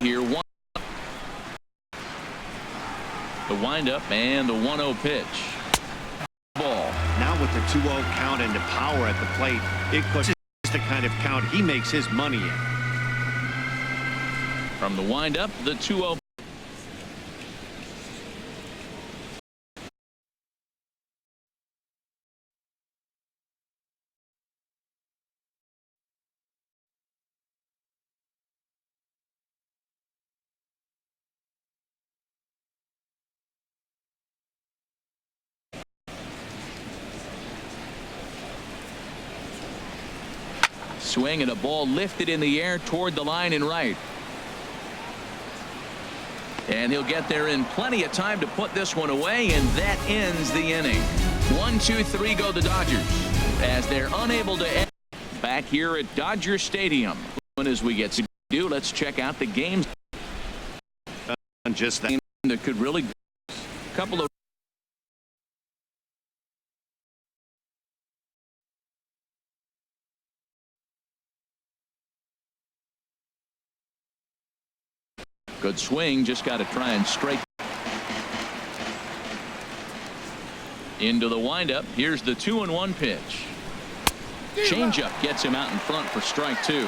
Here, one. The windup and the 1-0 pitch. Ball. Now with the 2-0 count and the power at the plate, it puts the kind of count he makes his money in. From the windup, the 2-0. Swing and a ball lifted in the air toward the line and right. And he'll get there in plenty of time to put this one away, and that ends the inning. 1, 2, 3 go the Dodgers as they're unable to end. Back here at Dodger Stadium. As we get to do, let's check out the games. Just that could really couple of good swing, just got to try and strike. Into the windup. Here's the 2-1 pitch. Changeup gets him out in front for strike 2.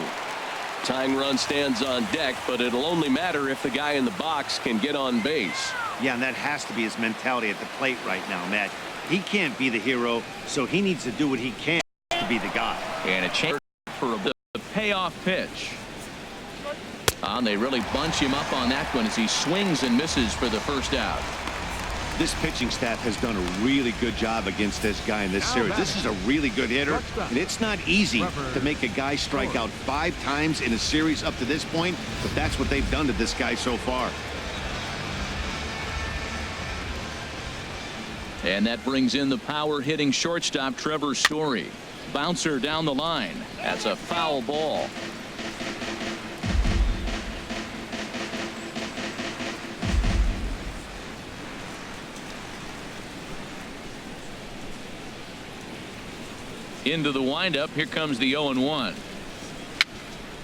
Tying run stands on deck, but it'll only matter if the guy in the box can get on base. Yeah, and that has to be his mentality at the plate right now, Matt. He can't be the hero, so he needs to do what he can to be the guy. And a chance for the payoff pitch. And they really bunch him up on that one as he swings and misses for the first out. This pitching staff has done a really good job against this guy in this series. This is a really good hitter, and it's not easy to make a guy strike out 5 times in a series up to this point, but that's what they've done to this guy so far. And that brings in the power hitting shortstop Trevor Story. Bouncer down the line. That's a foul ball. Into the windup. Here comes the 0-1.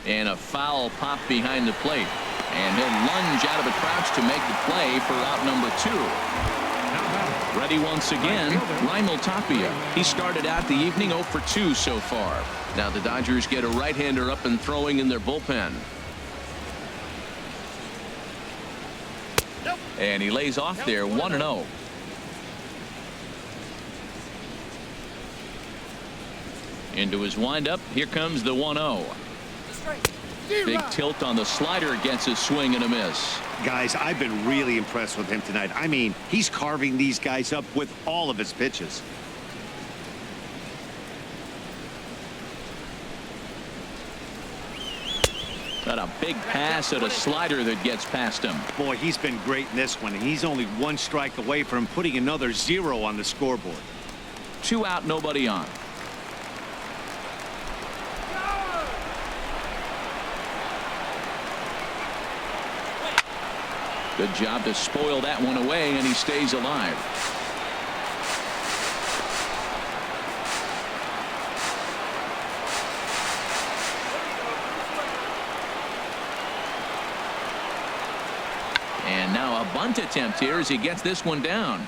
And a foul pop behind the plate. And he'll lunge out of the crouch to make the play for out number 2. Ready once again, Raimel Tapia. He started out the evening 0 for 2 so far. Now the Dodgers get a right-hander up and throwing in their bullpen. And he lays off there 1-0. Into his windup. Here comes the 1-0. Big tilt on the slider, gets his swing and a miss. Guys, I've been really impressed with him tonight. I mean, he's carving these guys up with all of his pitches. Got a big pass at a slider that gets past him. Boy, he's been great in this one. He's only 1 strike away from putting another 0 on the scoreboard. 2 out, nobody on. Good job to spoil that one away, and he stays alive. And now a bunt attempt here as he gets this one down.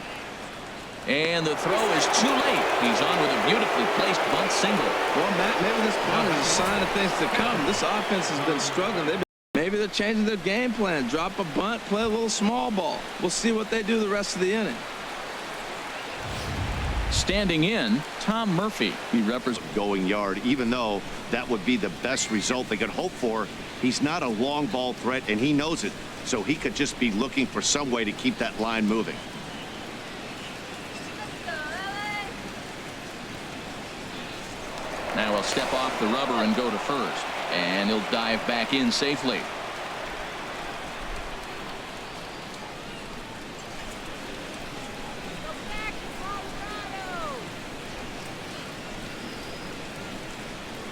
And the throw is too late. He's on with a beautifully placed bunt single. Well, Matt, maybe this bunt is a sign of things to come. This offense has been struggling. Maybe they're changing their game plan. Drop a bunt, play a little small ball. We'll see what they do the rest of the inning. Standing in, Tom Murphy. He represents going yard, even though that would be the best result they could hope for. He's not a long ball threat, and he knows it. So he could just be looking for some way to keep that line moving. Now he'll step off the rubber and go to first. And he'll dive back in safely.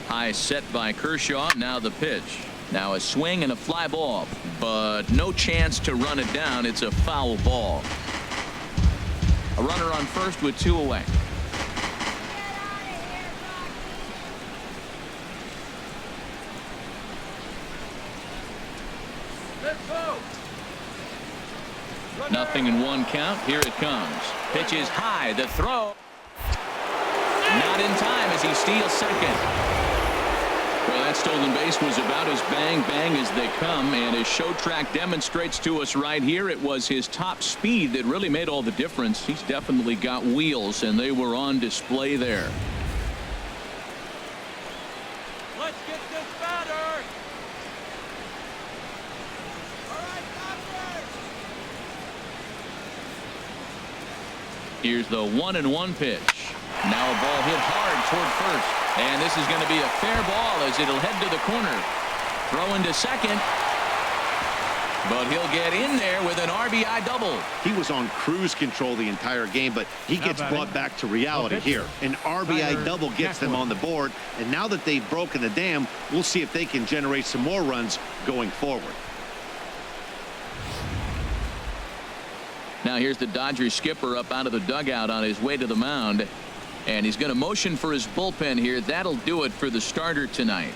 High set by Kershaw. Now the pitch. Now a swing and a fly ball, but no chance to run it down. It's a foul ball. A runner on first with 2 away. Nothing in one count. Here it comes. Pitch is high. The throw. Not in time as he steals second. Well, that stolen base was about as bang as they come, and as show track demonstrates to us right here, it was his top speed that really made all the difference. He's definitely got wheels, and they were on display there. Let's get this batter. All right, Dodgers. Here's the 1-1 pitch. Now a ball hit hard toward first. And this is going to be a fair ball as it'll head to the corner. Throw into second. But he'll get in there with an RBI double. He was on cruise control the entire game, but he gets brought back to reality here. An RBI double gets them on the board. And now that they've broken the dam, we'll see if they can generate some more runs going forward. Now here's the Dodgers skipper up out of the dugout on his way to the mound. And he's going to motion for his bullpen here. That'll do it for the starter tonight.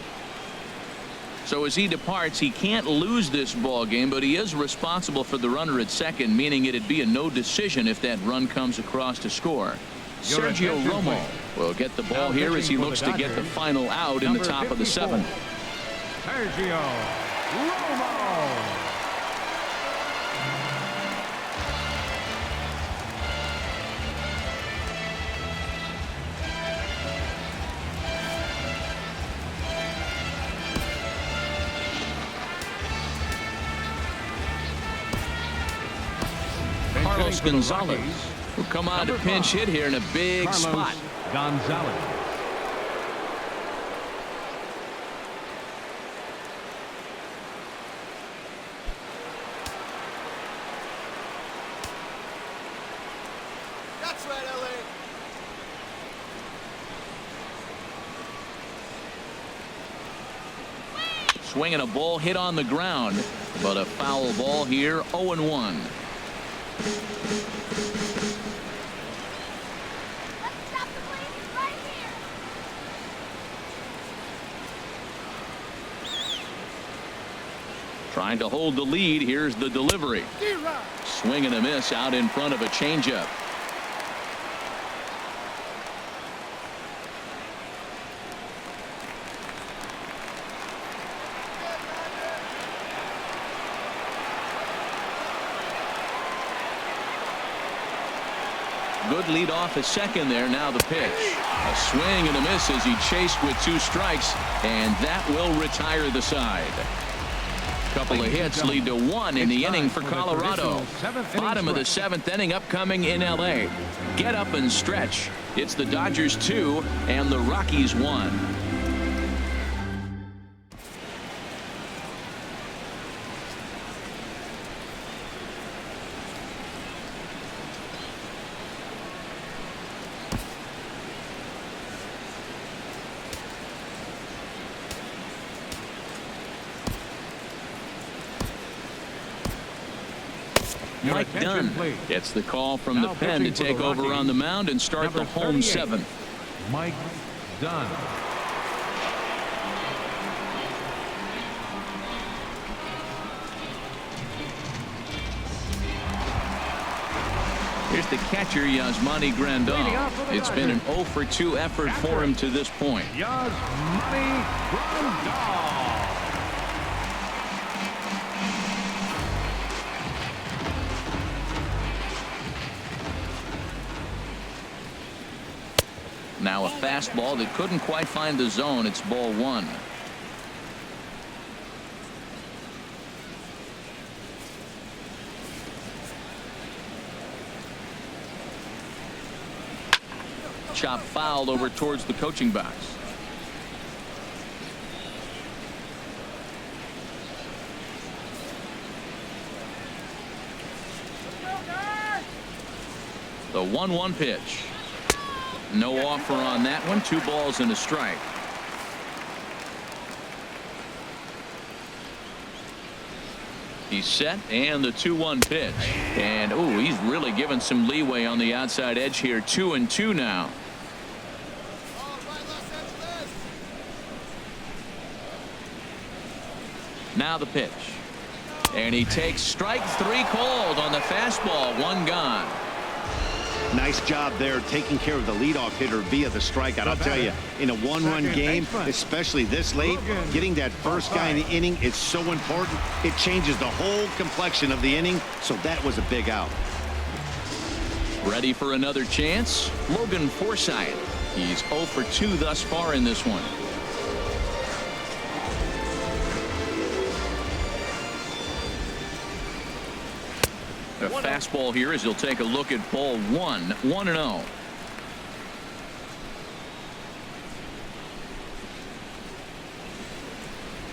So as he departs, he can't lose this ball game, but he is responsible for the runner at second, meaning it'd be a no decision if that run comes across to score. Sergio Romo will get the ball here as he looks to get the final out in the top of the seventh. Sergio Romo. Carlos Gonzalez will come on to pinch hit here in a big spot. Gonzalez. That's right, LA. Swinging a ball hit on the ground, but a foul ball here. 0-1. Let's stop the bleeding right here. Trying to hold the lead. Here's the delivery. Swing and a miss out in front of a changeup. Good lead off a second there. Now the pitch. A swing and a miss as he chased with 2 strikes, and that will retire the side. Couple of hits lead to 1 in the inning for Colorado. Bottom of the 7th inning upcoming in LA. Get up and stretch. It's the Dodgers 2 and the Rockies 1. Mike Dunn gets the call from the pen to take over on the mound and start the home 7th. Mike Dunn. Here's the catcher, Yasmani Grandal. It's been an 0-for-2 effort for him to this point. Yasmani Grandal. Now a fastball that couldn't quite find the zone. It's ball 1. Chop fouled over towards the coaching box. The 1-1 pitch. No offer on that one. 2 balls and a strike. He's set, and the 2-1 pitch. And oh, he's really given some leeway on the outside edge here. 2-2 now. Now the pitch. And he takes strike 3 cold on the fastball. 1 gone. Nice job there taking care of the leadoff hitter via the strikeout. I'll tell you, in a one-run game, especially this late, getting that first guy in the inning is so important. It changes the whole complexion of the inning, so that was a big out. Ready for another chance? Logan Forsythe. He's 0 for 2 thus far in this one. A fastball here as he'll take a look at ball 1. 1-0.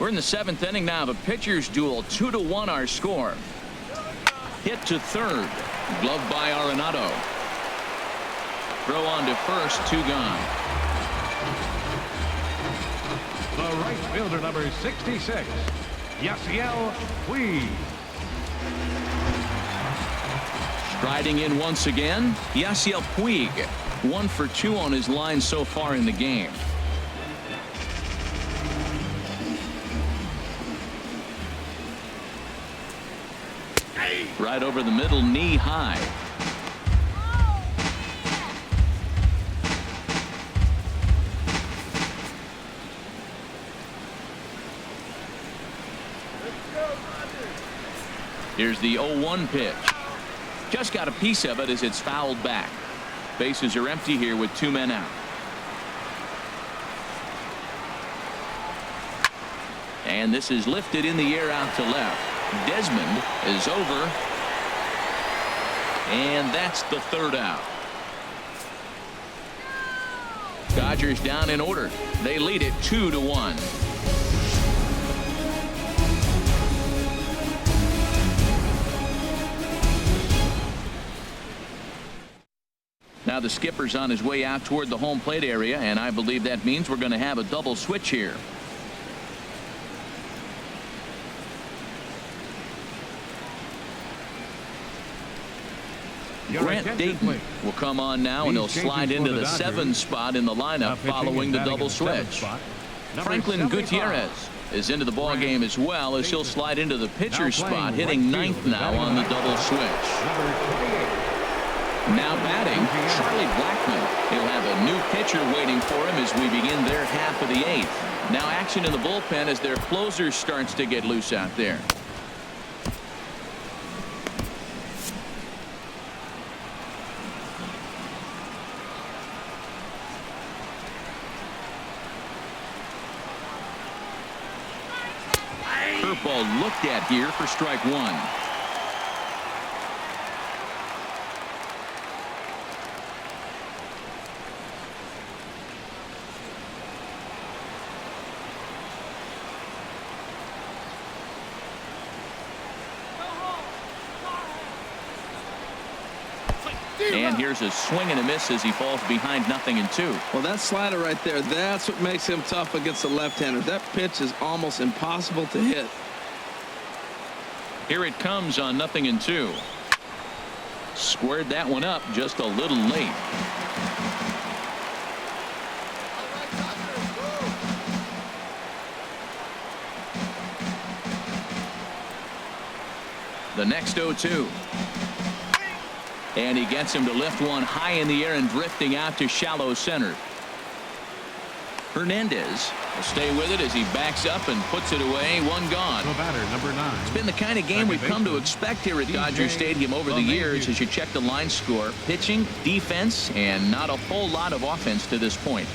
We're in the 7th inning now of a pitcher's duel. 2-1 our score. Hit to third. Gloved by Arenado. Throw on to first. 2 gone. The right fielder, number 66, Yasiel Puig. Striding in once again, Yasiel Puig. 1 for 2 on his line so far in the game. Right over the middle, knee high. Here's the 0-1 pitch. Just got a piece of it as it's fouled back. Bases are empty here with 2 men out. And this is lifted in the air out to left. Desmond is over. And that's the 3rd out. Dodgers down in order. They lead it 2-1. Now the skipper's on his way out toward the home plate area, and I believe that means we're going to have a double switch here. Grant Dayton will come on now, and he'll slide into the 7 spot in the lineup following the double switch. Franklin Gutierrez is into the ball game as well, as he'll slide into the pitcher spot, hitting 9th now on the double switch. Now batting, Charlie Blackmon. He'll have a new pitcher waiting for him as we begin their half of the 8th. Now action in the bullpen as their closer starts to get loose out there. Curveball looked at here for strike 1. And here's a swing and a miss as he falls behind 0-2. Well, that slider right there, that's what makes him tough against the left-hander. That pitch is almost impossible to hit. Here it comes on 0-2. Squared that one up just a little late. The next 0-2. And he gets him to lift one high in the air and drifting out to shallow center. Hernandez will stay with it as he backs up and puts it away. 1 gone. The batter, number 9. It's been the kind of game we've come to expect here at Dodger Stadium over the years as you check the line score. Pitching, defense, and not a whole lot of offense to this point.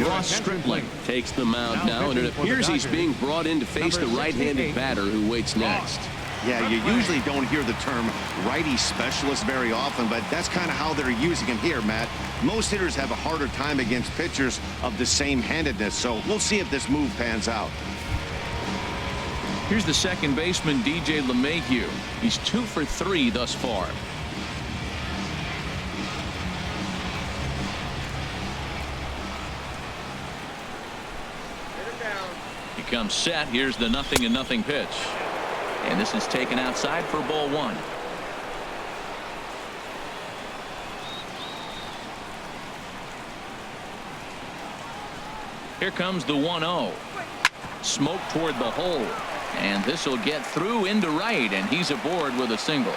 Ross Stripling takes the mound now, and it appears he's being brought in to face the right-handed batter who waits next. Yeah, you usually don't hear the term righty specialist very often, but that's kind of how they're using him here, Matt. Most hitters have a harder time against pitchers of the same handedness, so we'll see if this move pans out. Here's the second baseman, DJ LeMahieu. He's 2 for 3 thus far. He comes set. Here's the 0-0 pitch. And this is taken outside for ball 1. Here comes the 1-0. Smoke toward the hole. And this will get through into right, and he's aboard with a single.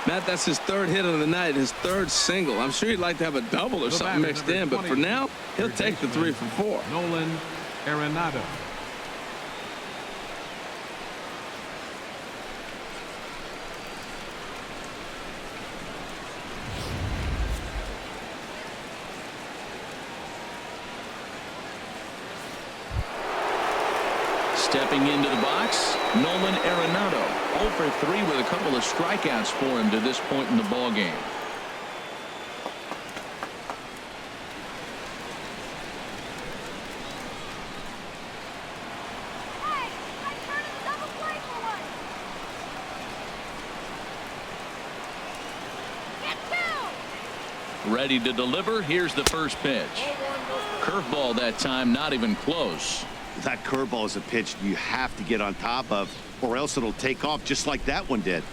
Matt, that's his third hit of the night, his third single. I'm sure he'd like to have a double or something mixed in, but for now, he'll take the 3 for 4. Nolan Arenado. Stepping into the box, Nolan Arenado. 0 for 3 with a couple of strikeouts for him to this point in the ball game. Hey, I heard a double play for one. Get 2. Ready to deliver. Here's the first pitch. Curveball that time, not even close. That curveball is a pitch you have to get on top of, or else it'll take off just like that one did.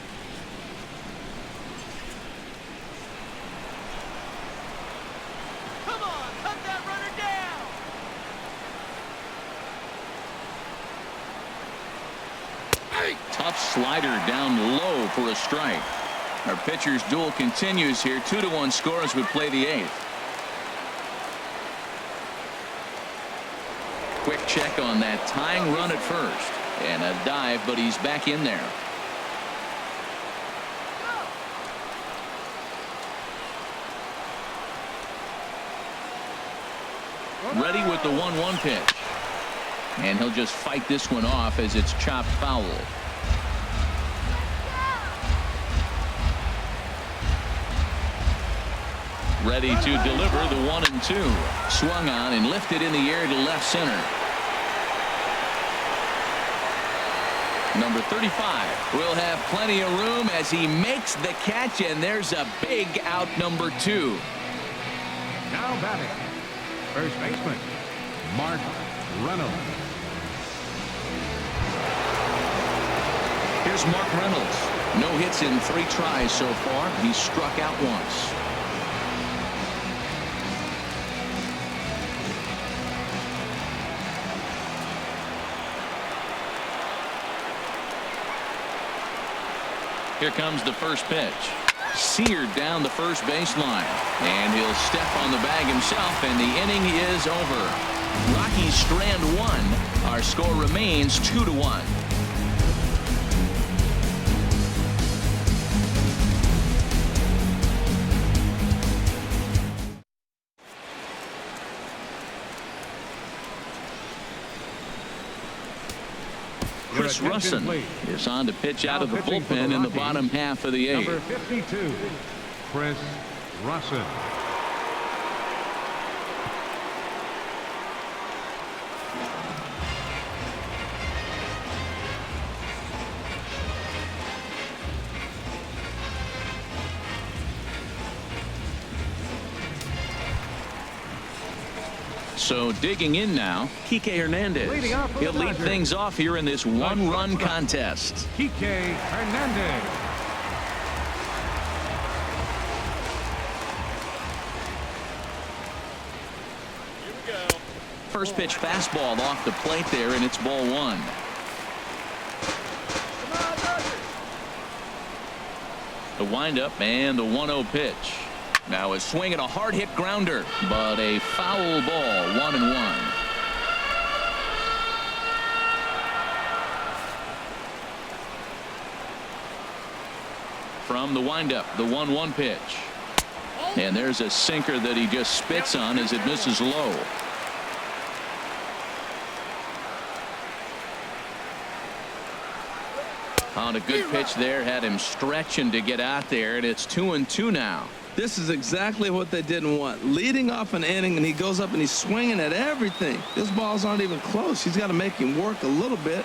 Come on, cut that runner down. Tough slider down low for a strike. Our pitcher's duel continues here. 2-1 score as we play the 8th. Quick check on that tying run at first. And a dive, but he's back in there. Ready with the 1-1 pitch. And he'll just fight this one off as it's chopped foul. Ready to deliver the 1-2. Swung on and lifted in the air to left center. Number 35 will have plenty of room as he makes the catch, and there's a big out, number 2. Now batting, first baseman, Mark Reynolds. Here's Mark Reynolds. No hits in 3 tries so far. He's struck out once. Here comes the first pitch. Seared down the first baseline. And he'll step on the bag himself, and the inning is over. Rockies strand 1. Our score remains 2-1. Chris Russin is on to pitch out of the bullpen in the bottom half of the 8th. Number 52, Chris Russin. So digging in now, Kike Hernandez. He'll lead things off here in this 1-run contest. Kike Hernandez. Here we go. First pitch fastball off the plate there, and it's ball 1. Come on, Dodgers. The windup and the 1-0 pitch. Now a swing and a hard hit grounder, but a foul ball. 1-1. From the windup, the 1-1 pitch. And there's a sinker that he just spits on as it misses low. On a good pitch there, had him stretching to get out there, and it's 2-2 now. This is exactly what they didn't want. Leading off an inning, and he goes up and he's swinging at everything. His balls aren't even close. He's got to make him work a little bit.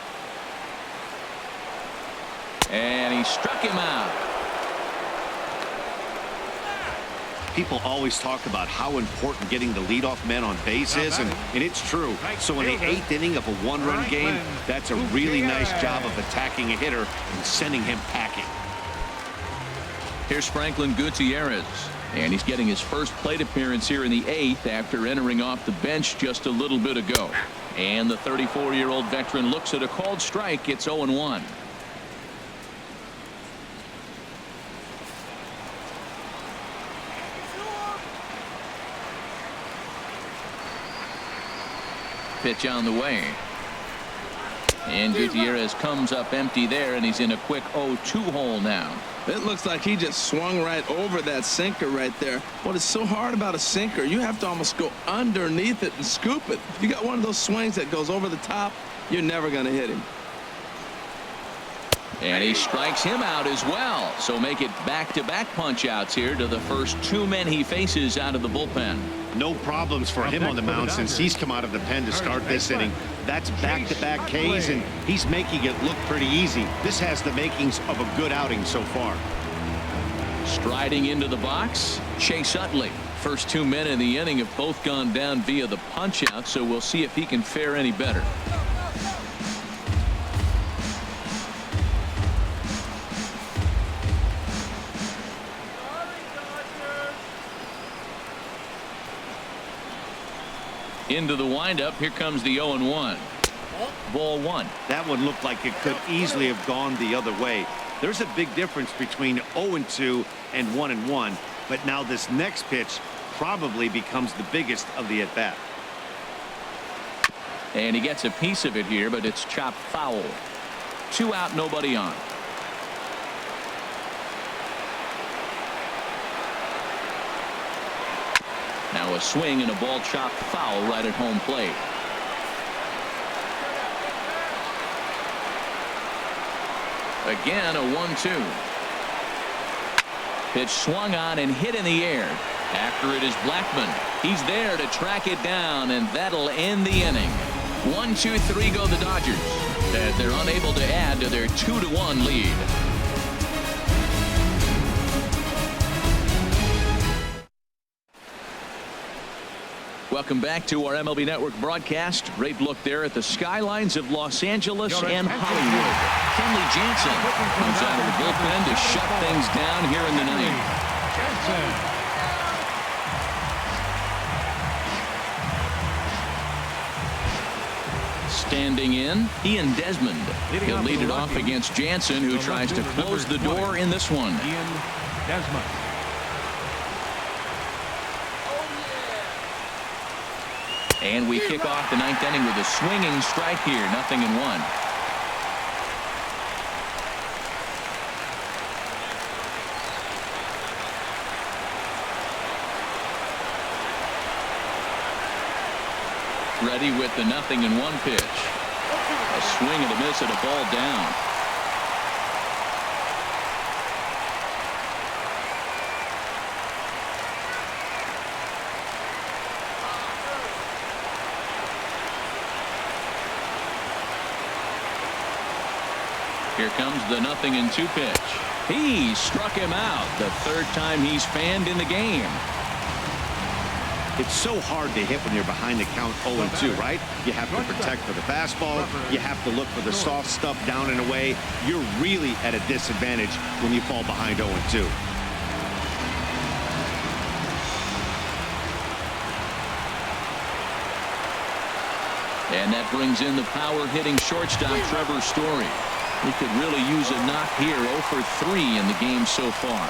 And he struck him out. People always talk about how important getting the leadoff man on base is, and it's true. So in the 8th inning of a 1-run game, that's a really nice job of attacking a hitter and sending him packing. Here's Franklin Gutierrez, and he's getting his first plate appearance here in the 8th after entering off the bench just a little bit ago. And the 34-year-old veteran looks at a called strike. It's 0-1. Pitch on the way. And Gutierrez comes up empty there, and he's in a quick 0-2 hole now. It looks like he just swung right over that sinker right there. What is so hard about a sinker, you have to almost go underneath it and scoop it. If you got one of those swings that goes over the top, you're never going to hit him. And he strikes him out as well. So make it back-to-back punch-outs here to the first two men he faces out of the bullpen. No problems for him on the mound since he's come out of the pen to start this inning. That's back-to-back Ks, and he's making it look pretty easy. This has the makings of a good outing so far. Striding into the box, Chase Utley. First 2 men in the inning have both gone down via the punch-out, so we'll see if he can fare any better. Into the windup. Here comes the 0-1. Ball 1. That one looked like it could easily have gone the other way. There's a big difference between 0-2 and 1-1, but now this next pitch probably becomes the biggest of the at-bat. And he gets a piece of it here, but it's chopped foul. 2 out, nobody on. Now a swing and a ball chopped foul right at home plate. Again a 1-2. Pitch swung on and hit in the air. After it is Blackman. He's there to track it down, and that'll end the inning. 1-2-3 go the Dodgers as they're unable to add to their 2-1 lead. Welcome back to our MLB Network broadcast. Great look there at the skylines of Los Angeles and Hollywood. Kenley Jansen comes out of the bullpen to shut things down here in the ninth. Standing in, Ian Desmond. He'll lead it off against Jansen, who tries to close the door in this one. Ian Desmond. And we kick off the ninth inning with a swinging strike here. 0-1. Ready with the 0-1 pitch. A swing and a miss and a ball down. Here comes the 0-2 pitch. He struck him out. The third time he's fanned in the game. It's so hard to hit when you're behind the count 0-2, right? You have to protect for the fastball. You have to look for the soft stuff down and away. You're really at a disadvantage when you fall behind 0-2. And that brings in the power-hitting shortstop Trevor Story. He could really use a knock here. 0 for 3 in the game so far.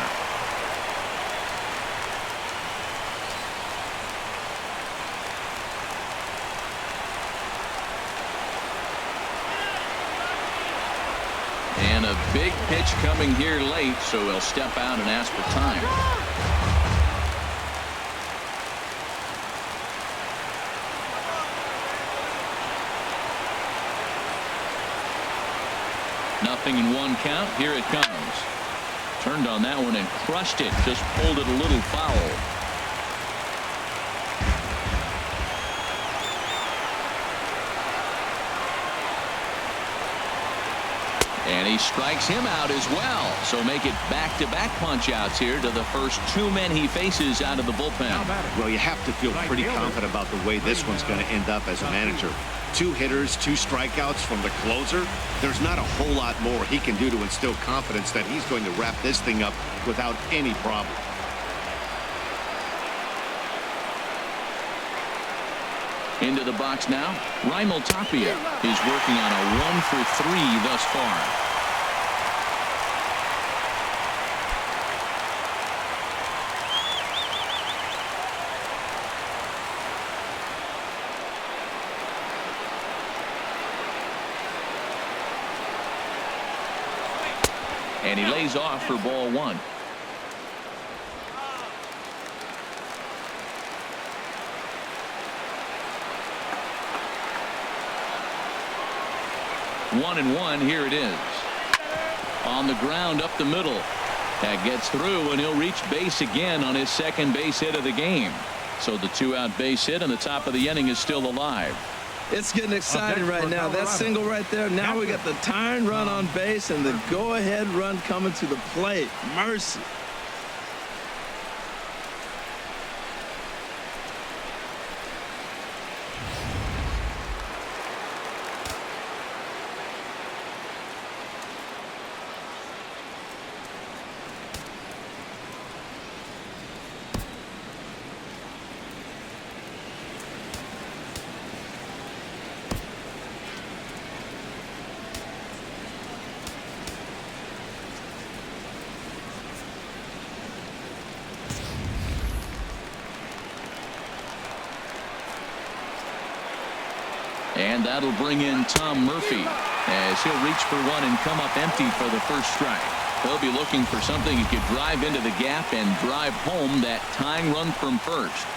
And a big pitch coming here late, so he'll step out and ask for time. 0-1 count. Here it comes. Turned on that one and crushed it. Just pulled it a little foul. And he strikes him out as well. So make it back-to-back punch-outs here to the first 2 men he faces out of the bullpen. Well, you have to feel pretty confident about the way this one's going to end up as a manager. 2 hitters, 2 strikeouts from the closer. There's not a whole lot more he can do to instill confidence that he's going to wrap this thing up without any problem. Into the box now, Raimel Tapia. He's working on a 1 for 3 thus far. And he lays off for ball 1. One and one. Here it is. On the ground up the middle. That gets through, and he'll reach base again on his second base hit of the game. So the 2-out base hit and the top of the inning is still alive. It's getting exciting right now. That single right there. Now we got the tying run on base and the go-ahead run coming to the plate. Mercy. And that'll bring in Tom Murphy as he'll reach for one and come up empty for the first strike. He'll be looking for something he could drive into the gap and drive home that tying run from first.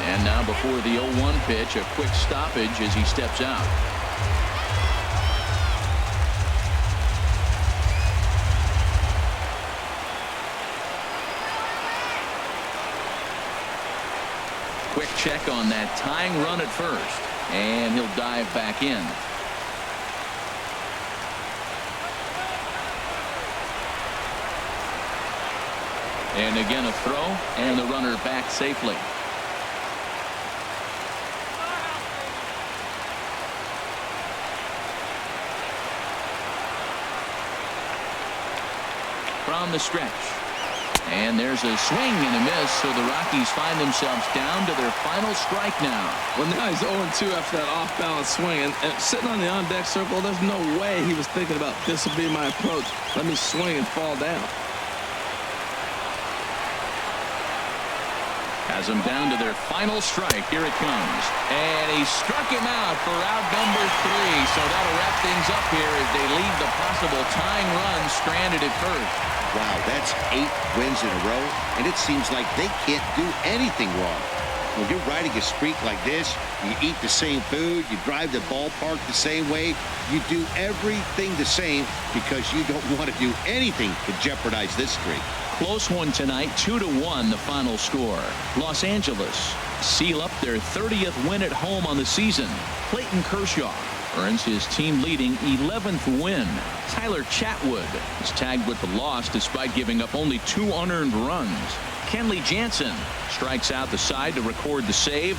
And now before the 0-1 pitch, a quick stoppage as he steps out. Quick check on that tying run at first, and he'll dive back in. And again a throw, and the runner back safely. From the stretch. And there's a swing and a miss, so the Rockies find themselves down to their final strike now. Well, now he's 0-2 after that off-balance swing. And sitting on the on-deck circle, there's no way he was thinking about this will be my approach. Let me swing and fall down. Has them down to their final strike. Here it comes. And he struck him out for out number 3. So that'll wrap things up here as they leave the possible tying run stranded at first. Wow, that's 8 wins in a row, and it seems like they can't do anything wrong. When you're riding a streak like this, you eat the same food, you drive the ballpark the same way, you do everything the same because you don't want to do anything to jeopardize this streak. Close one tonight, 2-1 the final score. Los Angeles seal up their 30th win at home on the season. Clayton Kershaw earns his team-leading 11th win. Tyler Chatwood is tagged with the loss despite giving up only 2 unearned runs. Kenley Jansen strikes out the side to record the save.